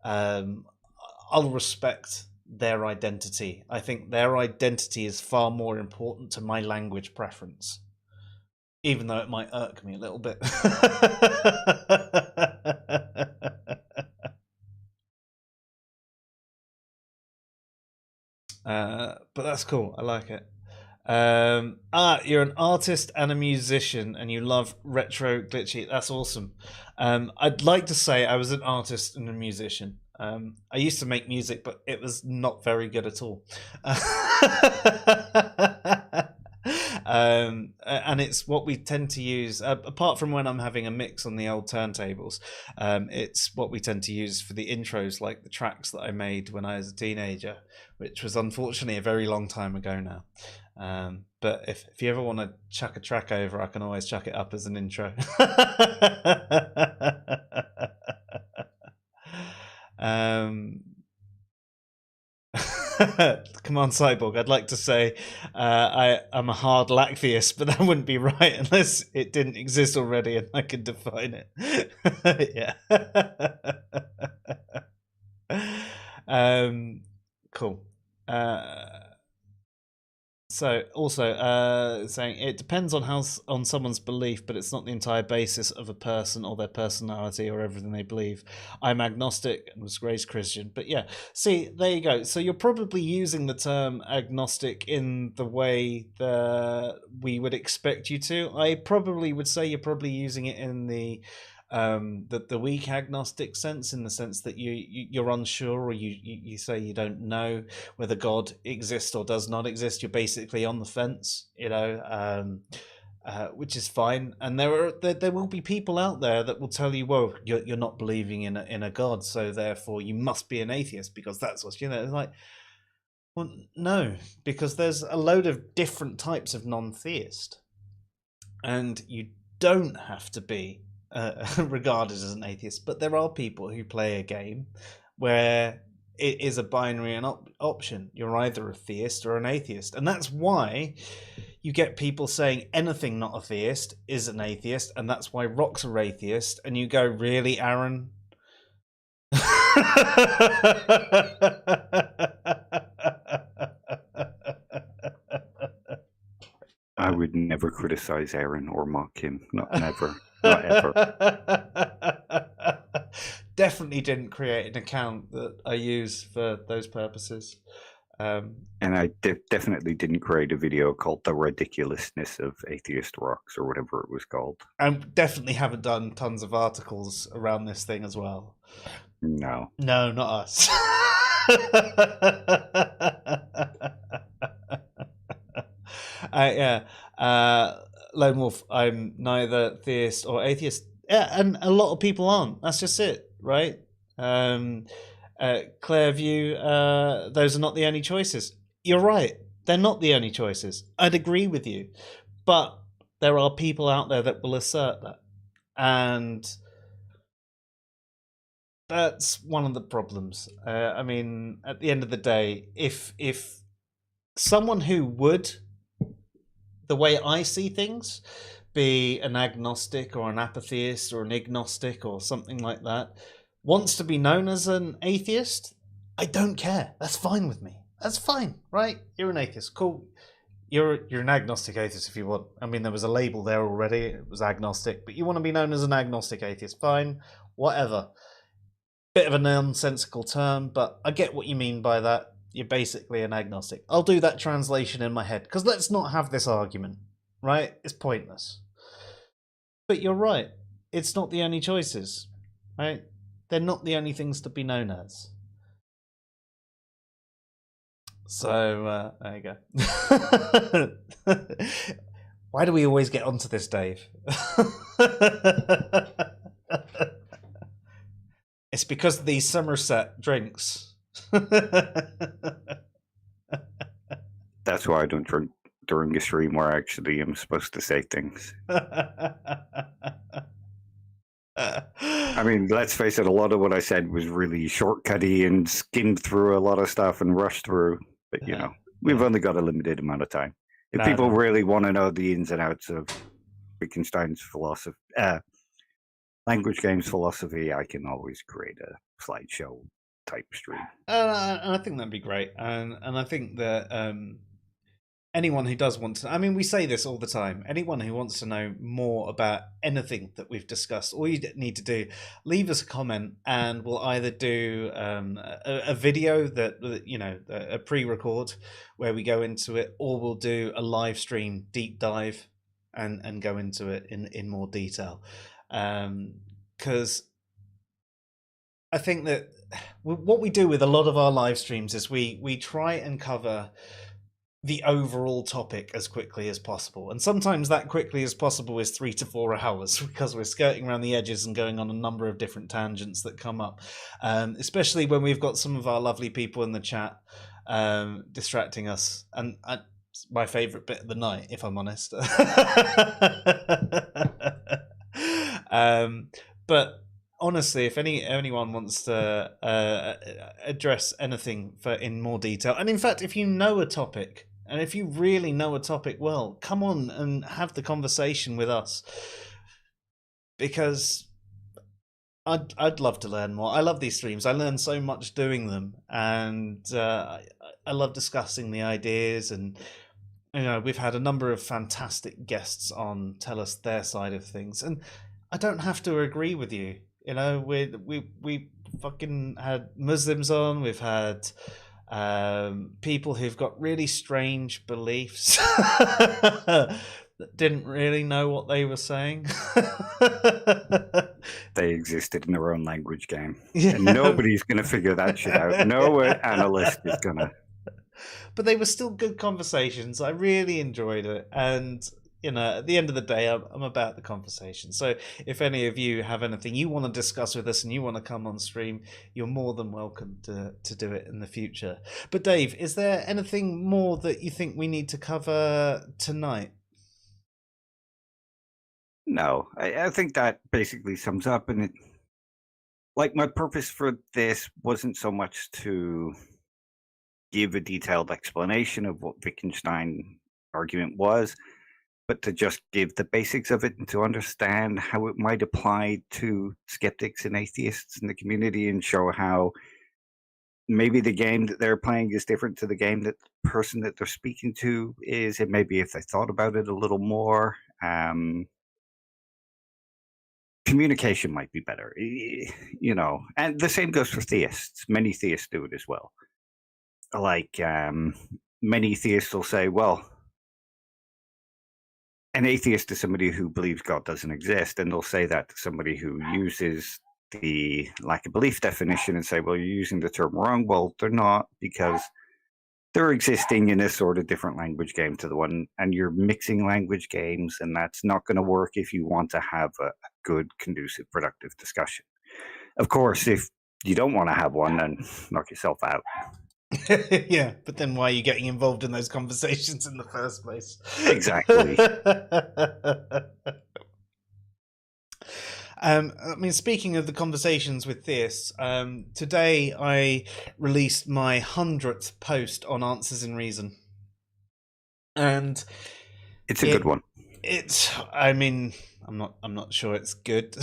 I'll respect their identity. I think their identity is far more important to my language preference, even though it might irk me a little bit. But that's cool. I like it. You're an artist and a musician, and you love retro glitchy. That's awesome. I'd like to say I was an artist and a musician. I used to make music, but it was not very good at all. And it's what we tend to use, apart from when I'm having a mix on the old turntables. It's what we tend to use for the intros, like the tracks that I made when I was a teenager, which was unfortunately a very long time ago now. But if you ever want to chuck a track over, I can always chuck it up as an intro. Come on, Cyborg. I'd like to say I'm a hard atheist, but that wouldn't be right unless it didn't exist already and I could define it. Yeah. Cool. So also saying it depends on on someone's belief, but it's not the entire basis of a person or their personality or everything they believe. I'm agnostic and was raised Christian, but yeah. See, there you go. So you're probably using the term agnostic in the way that we would expect you to. I probably would say you're probably using it in the weak agnostic sense, in the sense that you're unsure, or you say you don't know whether God exists or does not exist. You're basically on the fence, which is fine. And there will be people out there that will tell you, well, you're not believing in a God, so therefore you must be an atheist because that's what's, it's like, well, no, because there's a load of different types of non-theist, and you don't have to be regarded as an atheist. But there are people who play a game where it is a binary and option. You're either a theist or an atheist, and that's why you get people saying anything not a theist is an atheist, and that's why rocks are atheist. And you go, really, Aaron? I would never criticize Aaron or mock him. Never. Not ever. Definitely didn't create an account that I use for those purposes. And I definitely didn't create a video called The Ridiculousness of Atheist Rocks, or whatever it was called. And definitely haven't done tons of articles around this thing as well. No. No, not us. Yeah. Lone Wolf, I'm neither theist or atheist. Yeah, and a lot of people aren't. That's just it, right? Clairview, those are not the only choices. You're right. They're not the only choices. I'd agree with you. But there are people out there that will assert that. And that's one of the problems. I mean, at the end of the day, if someone who would, the way I see things, be an agnostic or an atheist or an agnostic or something like that, wants to be known as an atheist, I don't care. That's fine with me. That's fine, right? You're an atheist. Cool. You're an agnostic atheist if you want. I mean, there was a label there already. It was agnostic, but you want to be known as an agnostic atheist. Fine. Whatever. Bit of a nonsensical term, but I get what you mean by that. You're basically an agnostic. I'll do that translation in my head, because let's not have this argument, right? It's pointless. But you're right. It's not the only choices, right? They're not the only things to be known as. So, there you go. Why do we always get onto this, Dave? It's because of these Somerset drinks. That's why I don't drink during a stream where actually I'm supposed to say things. I mean, let's face it, a lot of what I said was really shortcutty and skimmed through a lot of stuff and rushed through. But, we've only got a limited amount of time. If people really want to know the ins and outs of Wittgenstein's philosophy, language games philosophy, I can always create a slideshow type stream. And I think that'd be great. And I think that anyone who does want to, I mean, we say this all the time, anyone who wants to know more about anything that we've discussed, all you need to do, leave us a comment, and we'll either do a video that, a pre-record where we go into it, or we'll do a live stream deep dive and go into it in more detail. Because I think that what we do with a lot of our live streams is we try and cover the overall topic as quickly as possible, and sometimes that quickly as possible is 3 to 4 hours, because we're skirting around the edges and going on a number of different tangents that come up, especially when we've got some of our lovely people in the chat distracting us, and it's my favorite bit of the night, if I'm honest. But honestly, if anyone wants to address anything in more detail, and in fact, if you know a topic, and if you really know a topic well, come on and have the conversation with us, because I'd love to learn more. I love these streams. I learn so much doing them, and I love discussing the ideas. And we've had a number of fantastic guests on tell us their side of things, and I don't have to agree with you. We fucking had Muslims on. We've had people who've got really strange beliefs that didn't really know what they were saying. They existed in their own language game. Yeah. And nobody's going to figure that shit out. No analyst is going to. But they were still good conversations. I really enjoyed it. And, at the end of the day, I'm about the conversation. So if any of you have anything you want to discuss with us and you want to come on stream, you're more than welcome to do it in the future. But Dave, is there anything more that you think we need to cover tonight? No, I think that basically sums up. And my purpose for this wasn't so much to give a detailed explanation of what Wittgenstein argument was, but to just give the basics of it and to understand how it might apply to skeptics and atheists in the community, and show how maybe the game that they're playing is different to the game that the person that they're speaking to is, and maybe if they thought about it a little more, communication might be better, and the same goes for theists. Many theists do it as well. Many theists will say, well, an atheist is somebody who believes God doesn't exist, and they'll say that to somebody who uses the lack of belief definition and say, well, you're using the term wrong. Well, they're not, because they're existing in a sort of different language game to the one, and you're mixing language games, and that's not going to work if you want to have a good, conducive, productive discussion. Of course, if you don't want to have one, then knock yourself out. Yeah, but then why are you getting involved in those conversations in the first place? Exactly. Speaking of the conversations with theists, today I released my 100th post on Answers in Reason, and it's a good one. I'm not sure it's good.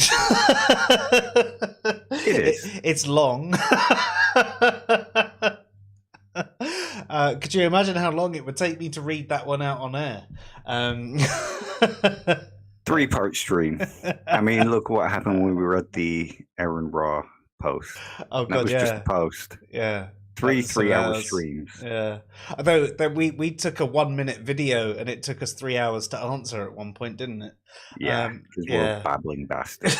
It is. It's long. Could you imagine how long it would take me to read that one out on air? 3-part stream. Look what happened when we read the Aaron Raw post. Oh God, that was just a post. Yeah. 3-hour streams. Yeah. Although we took a 1-minute video and it took us 3 hours to answer at one point, didn't it? Yeah, because we're babbling bastards.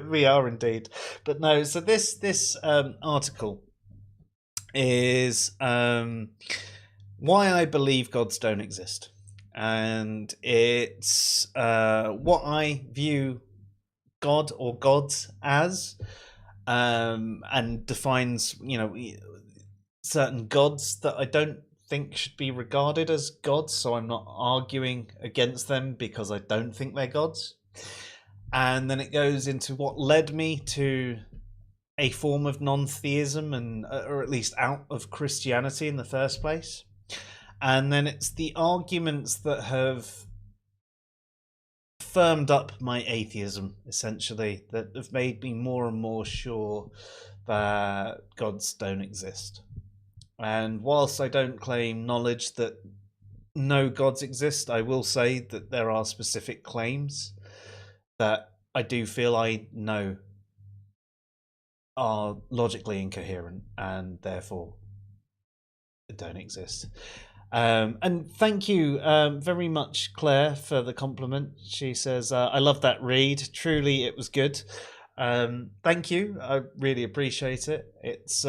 We are indeed. But no, so this article is why I believe gods don't exist. And it's what I view God or gods as, and defines, certain gods that I don't think should be regarded as gods. So I'm not arguing against them because I don't think they're gods. And then it goes into what led me to a form of non-theism, and or at least out of Christianity in the first place. And then it's the arguments that have firmed up my atheism, essentially, that have made me more and more sure that gods don't exist. And whilst I don't claim knowledge that no gods exist, I will say that there are specific claims that I do feel I know are logically incoherent and therefore don't exist. And thank you very much, Claire, for the compliment. She says, I love that read. Truly, it was good. Thank you. I really appreciate it. It's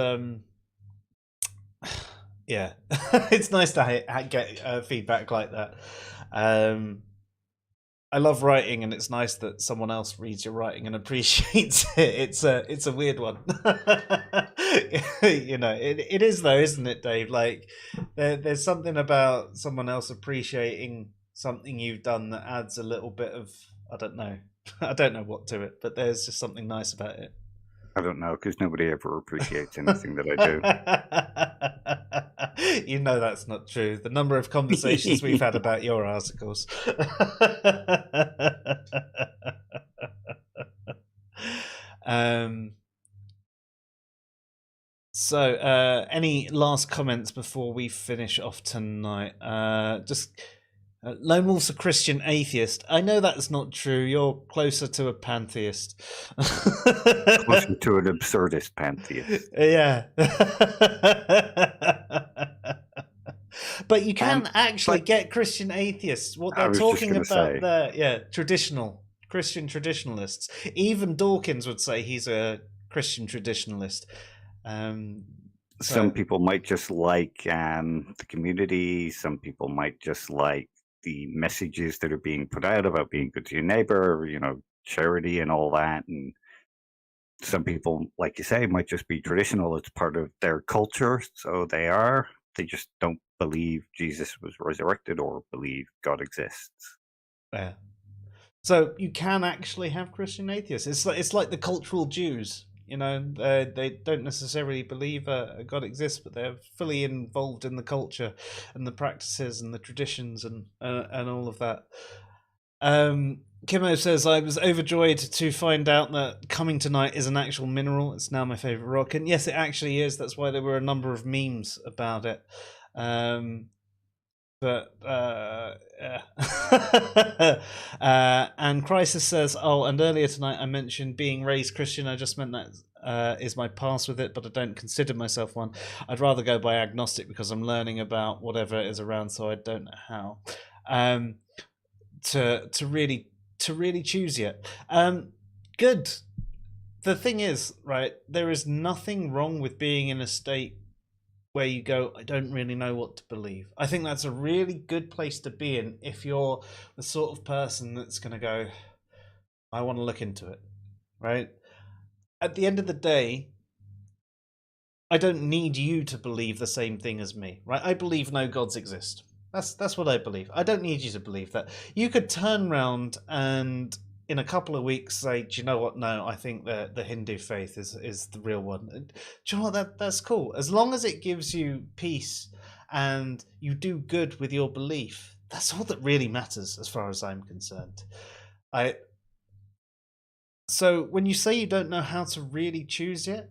yeah, it's nice to get feedback like that. I love writing, and it's nice that someone else reads your writing and appreciates it. It's a weird one. It is though, isn't it, Dave? Like there's something about someone else appreciating something you've done that adds a little bit of, I don't know. I don't know what to it, but there's just something nice about it. I don't know, because nobody ever appreciates anything that I do. You know that's not true. The number of conversations we've had about your articles. So, any last comments before we finish off tonight? Lone Wolf's a Christian atheist. I know that's not true. You're closer to a pantheist. Closer to an absurdist pantheist. Yeah. But you can actually get Christian atheists. What they're talking about there, Christian traditionalists. Even Dawkins would say he's a Christian traditionalist. Some people might just like the community. Some people might just like the messages that are being put out about being good to your neighbor, charity and all that. And some people, like you say, might just be traditional. It's part of their culture. So they just don't believe Jesus was resurrected or believe God exists. Yeah. So you can actually have Christian atheists. It's like the cultural Jews. They don't necessarily believe God exists, but they're fully involved in the culture and the practices and the traditions and all of that. Kimmo says, I was overjoyed to find out that Coming Tonight is an actual mineral. It's now my favorite rock. And yes, it actually is. That's why there were a number of memes about it. And Crisis says, and earlier tonight I mentioned being raised Christian. I just meant that is my past with it, but I don't consider myself one. I'd rather go by agnostic because I'm learning about whatever is around, so I don't know how to really choose yet. Good. The thing is, right, there is nothing wrong with being in a state where you go, I don't really know what to believe. I think that's a really good place to be in if you're the sort of person that's going to go, I want to look into it, right? At the end of the day, I don't need you to believe the same thing as me, right? I believe no gods exist. That's what I believe. I don't need you to believe that. You could turn around and in a couple of weeks say, do you know what? No, I think that the Hindu faith is the real one. Do you know what? That's cool. As long as it gives you peace and you do good with your belief, that's all that really matters as far as I'm concerned. So when you say you don't know how to really choose yet,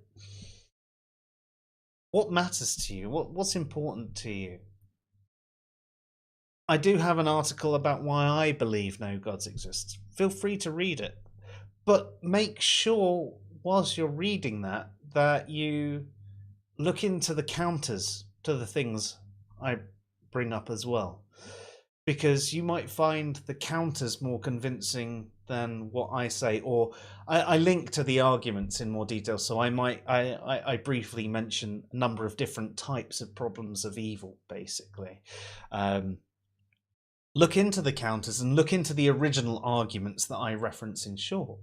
what matters to you? What's important to you? I do have an article about why I believe no gods exist. Feel free to read it. But make sure, whilst you're reading that you look into the counters to the things I bring up as well. Because you might find the counters more convincing than what I say, or I link to the arguments in more detail. So I briefly mention a number of different types of problems of evil, basically. Look into the counters and look into the original arguments that I reference in Shaw,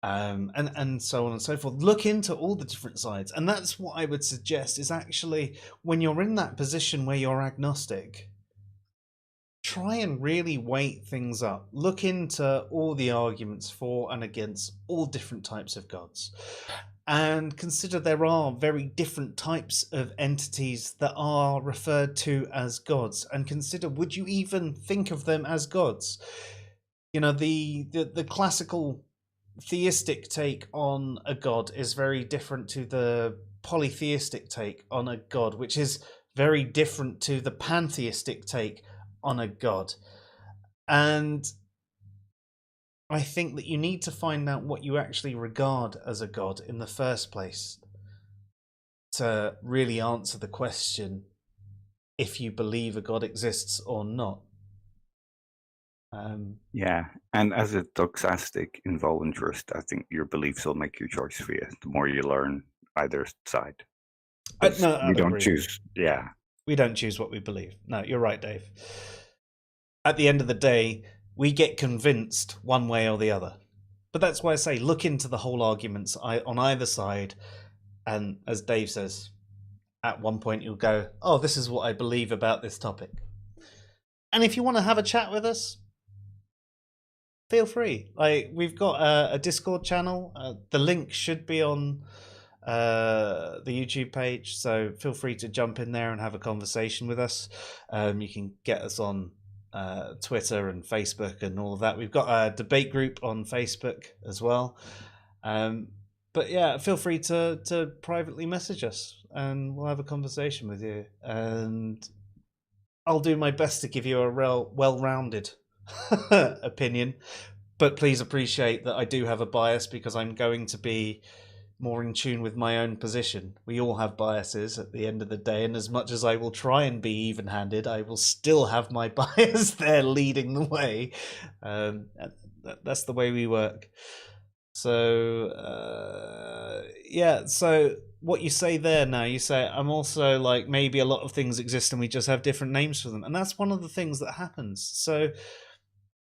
and so on and so forth. Look into all the different sides, and that's what I would suggest is actually when you're in that position where you're agnostic, try and really weigh things up. Look into all the arguments for and against all different types of gods. And consider there are very different types of entities that are referred to as gods. And consider, would you even think of them as gods? The classical theistic take on a god is very different to the polytheistic take on a god, which is very different to the pantheistic take on a god. And I think that you need to find out what you actually regard as a god in the first place to really answer the question if you believe a god exists or not. Yeah, and as a doxastic involuntarist, I think your beliefs will make your choice for you the more you learn either side. No, we don't choose. Yeah. We don't choose what we believe. No, you're right, Dave. At the end of the day, we get convinced one way or the other. But that's why I say look into the whole arguments on either side. And as Dave says, at one point you'll go, oh, this is what I believe about this topic. And if you want to have a chat with us, feel free. Like, we've got a Discord channel. The link should be on the YouTube page, so feel free to jump in there and have a conversation with us. You can get us on Twitter and Facebook and all of that. We've got a debate group on Facebook as well. But yeah, feel free to privately message us and we'll have a conversation with you. And I'll do my best to give you a real well-rounded opinion. But please appreciate that I do have a bias because I'm going to be more in tune with my own position. We all have biases at the end of the day, and as much as I will try and be even-handed, I will still have my bias there leading the way. That's the way we work. So yeah, so what you say there now, you say I'm also like, maybe a lot of things exist and we just have different names for them, and that's one of the things that happens. So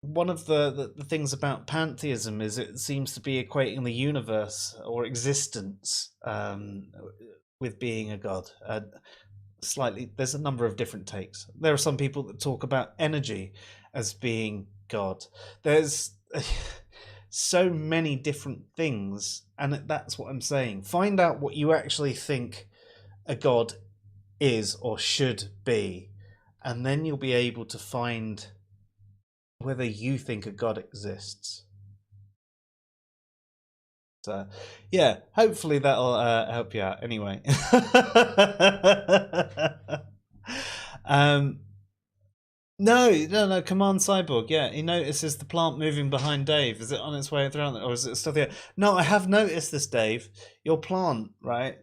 one of the things about pantheism is it seems to be equating the universe or existence with being a god. Slightly, there's a number of different takes. There are some people that talk about energy as being God. There's so many different things, and that's what I'm saying. Find out what you actually think a god is or should be, and then you'll be able to find whether you think a god exists. So yeah, hopefully that'll help you out. Anyway. No, Command Cyborg. Yeah, he notices the plant moving behind Dave. Is it on its way around, or is it still there? No, I have noticed this, Dave. Your plant, right?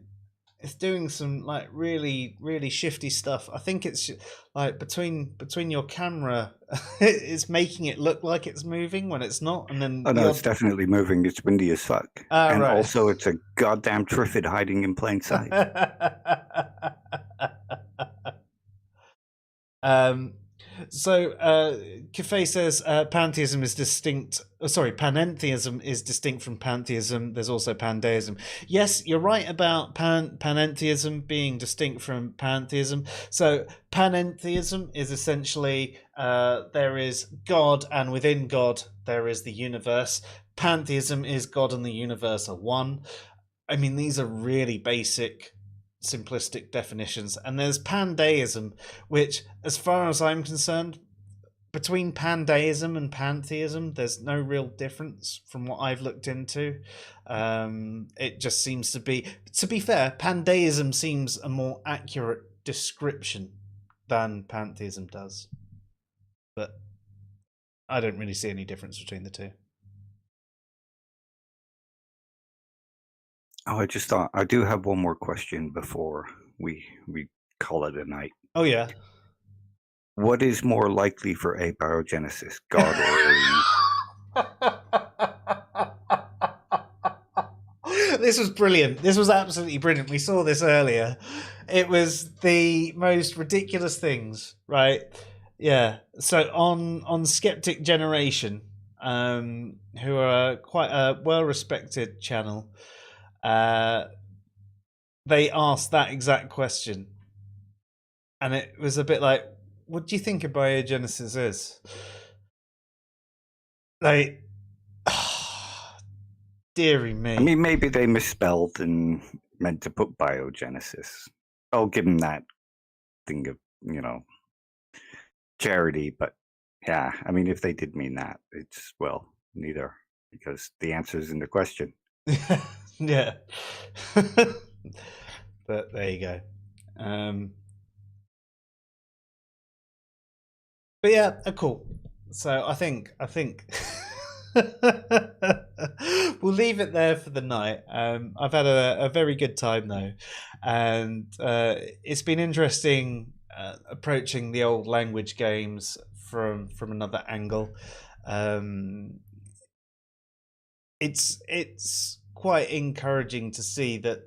It's doing some like really, really shifty stuff. I think it's like between your camera, it's making it look like it's moving when it's not, and then Oh no, it's definitely moving. It's windy as fuck, and right. also it's a goddamn triffid hiding in plain sight. So Cafe says pantheism is distinct. Sorry, panentheism is distinct from pantheism. There's also pandeism. Yes, you're right about panentheism being distinct from pantheism. So panentheism is essentially there is God, and within God there is the universe. Pantheism is God and the universe are one. I mean, these are really basic, simplistic definitions. And there's pandeism, which, as far as I'm concerned, between pandeism and pantheism, there's no real difference from what I've looked into. It just seems to be fair, pandeism seems a more accurate description than pantheism does. But I don't really see any difference between the two. Oh, I just thought I do have one more question before we call it a night. Oh yeah. What is more likely for abiogenesis, God or This was brilliant. This was absolutely brilliant. We saw this earlier. It was the most ridiculous things, right? Yeah. So on Skeptic Generation, who are quite a well-respected channel, they asked that exact question, and it was a bit like, "What do you think abiogenesis is?" Like, dearie me. I mean, maybe they misspelled and meant to put biogenesis. I'll give them that thing of, charity, but yeah, I mean, if they did mean that, it's, well, neither, because the answer is in the question. Yeah. But there you go. But yeah, cool. So I think we'll leave it there for the night. I've had a very good time though, and it's been interesting approaching the old language games from another angle. It's quite encouraging to see that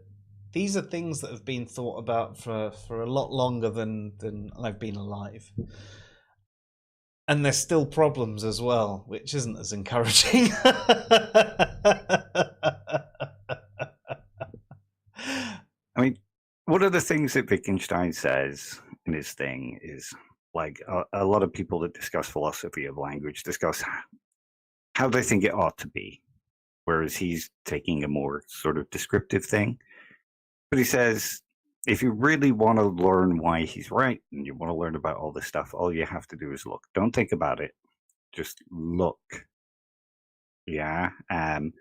these are things that have been thought about for a lot longer than I've been alive. And there's still problems as well, which isn't as encouraging. I mean, one of the things that Wittgenstein says in his thing is, like, a lot of people that discuss philosophy of language discuss how they think it ought to be, whereas he's taking a more sort of descriptive thing. But he says, if you really want to learn why he's right and you want to learn about all this stuff, all you have to do is look. Don't think about it. Just look. Yeah. And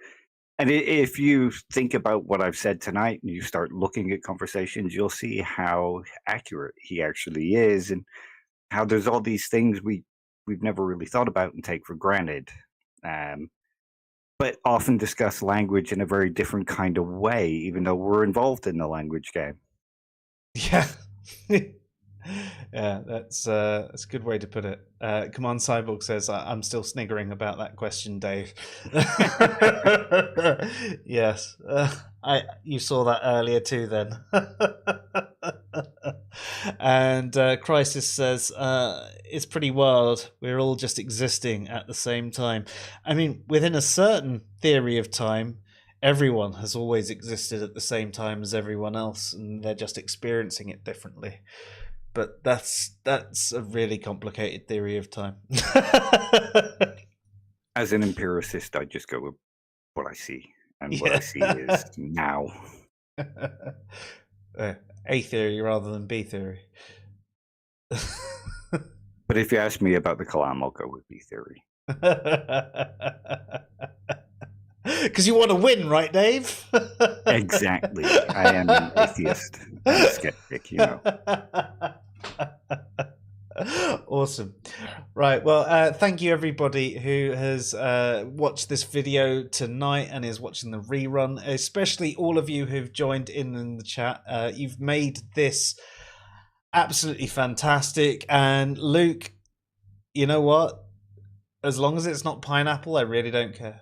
if you think about what I've said tonight and you start looking at conversations, you'll see how accurate he actually is and how there's all these things we've never really thought about and take for granted. But often discuss language in a very different kind of way, even though we're involved in the language game. Yeah. Yeah, that's a good way to put it. Command Cyborg says, I'm still sniggering about that question, Dave. Yes. You saw that earlier too then. And Crisis says, it's pretty wild. We're all just existing at the same time. I mean, within a certain theory of time, everyone has always existed at the same time as everyone else, and they're just experiencing it differently. But that's a really complicated theory of time. As an empiricist, I just go with what I see, and what I see is now. A theory rather than B theory. But if you ask me about the Kalam, I'll go with B theory. Because you want to win, right, Dave? Exactly. I am an atheist and a skeptic, you know. Awesome. Right. Well, thank you everybody who has watched this video tonight and is watching the rerun, especially all of you who've joined in the chat. You've made this absolutely fantastic. And Luke, you know what? As long as it's not pineapple, I really don't care.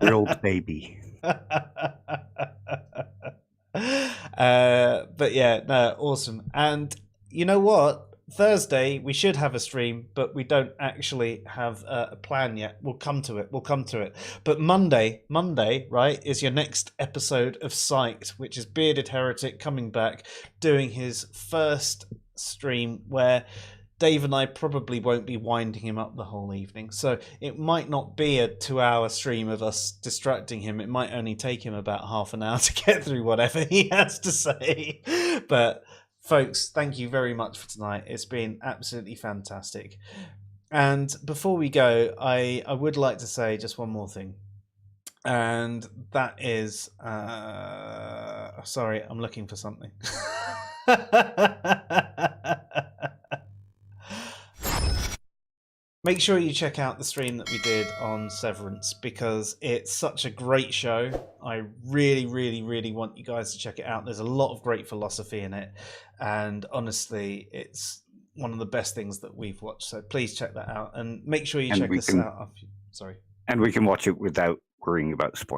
Grilled baby. But yeah, no, awesome. And you know what? Thursday we should have a stream, but we don't actually have a plan yet. We'll come to it. But Monday, right, is your next episode of Psyched, which is Bearded Heretic coming back, doing his first stream where Dave and I probably won't be winding him up the whole evening. So it might not be a 2-hour stream of us distracting him. It might only take him about half an hour to get through whatever he has to say. But folks, thank you very much for tonight. It's been absolutely fantastic. And before we go, I would like to say just one more thing. And that is, sorry, I'm looking for something. Make sure you check out the stream that we did on Severance because it's such a great show. I really, really, really want you guys to check it out. There's a lot of great philosophy in it. And honestly, it's one of the best things that we've watched. So please check that out and make sure you check this out. Sorry. And we can watch it without worrying about spoilers.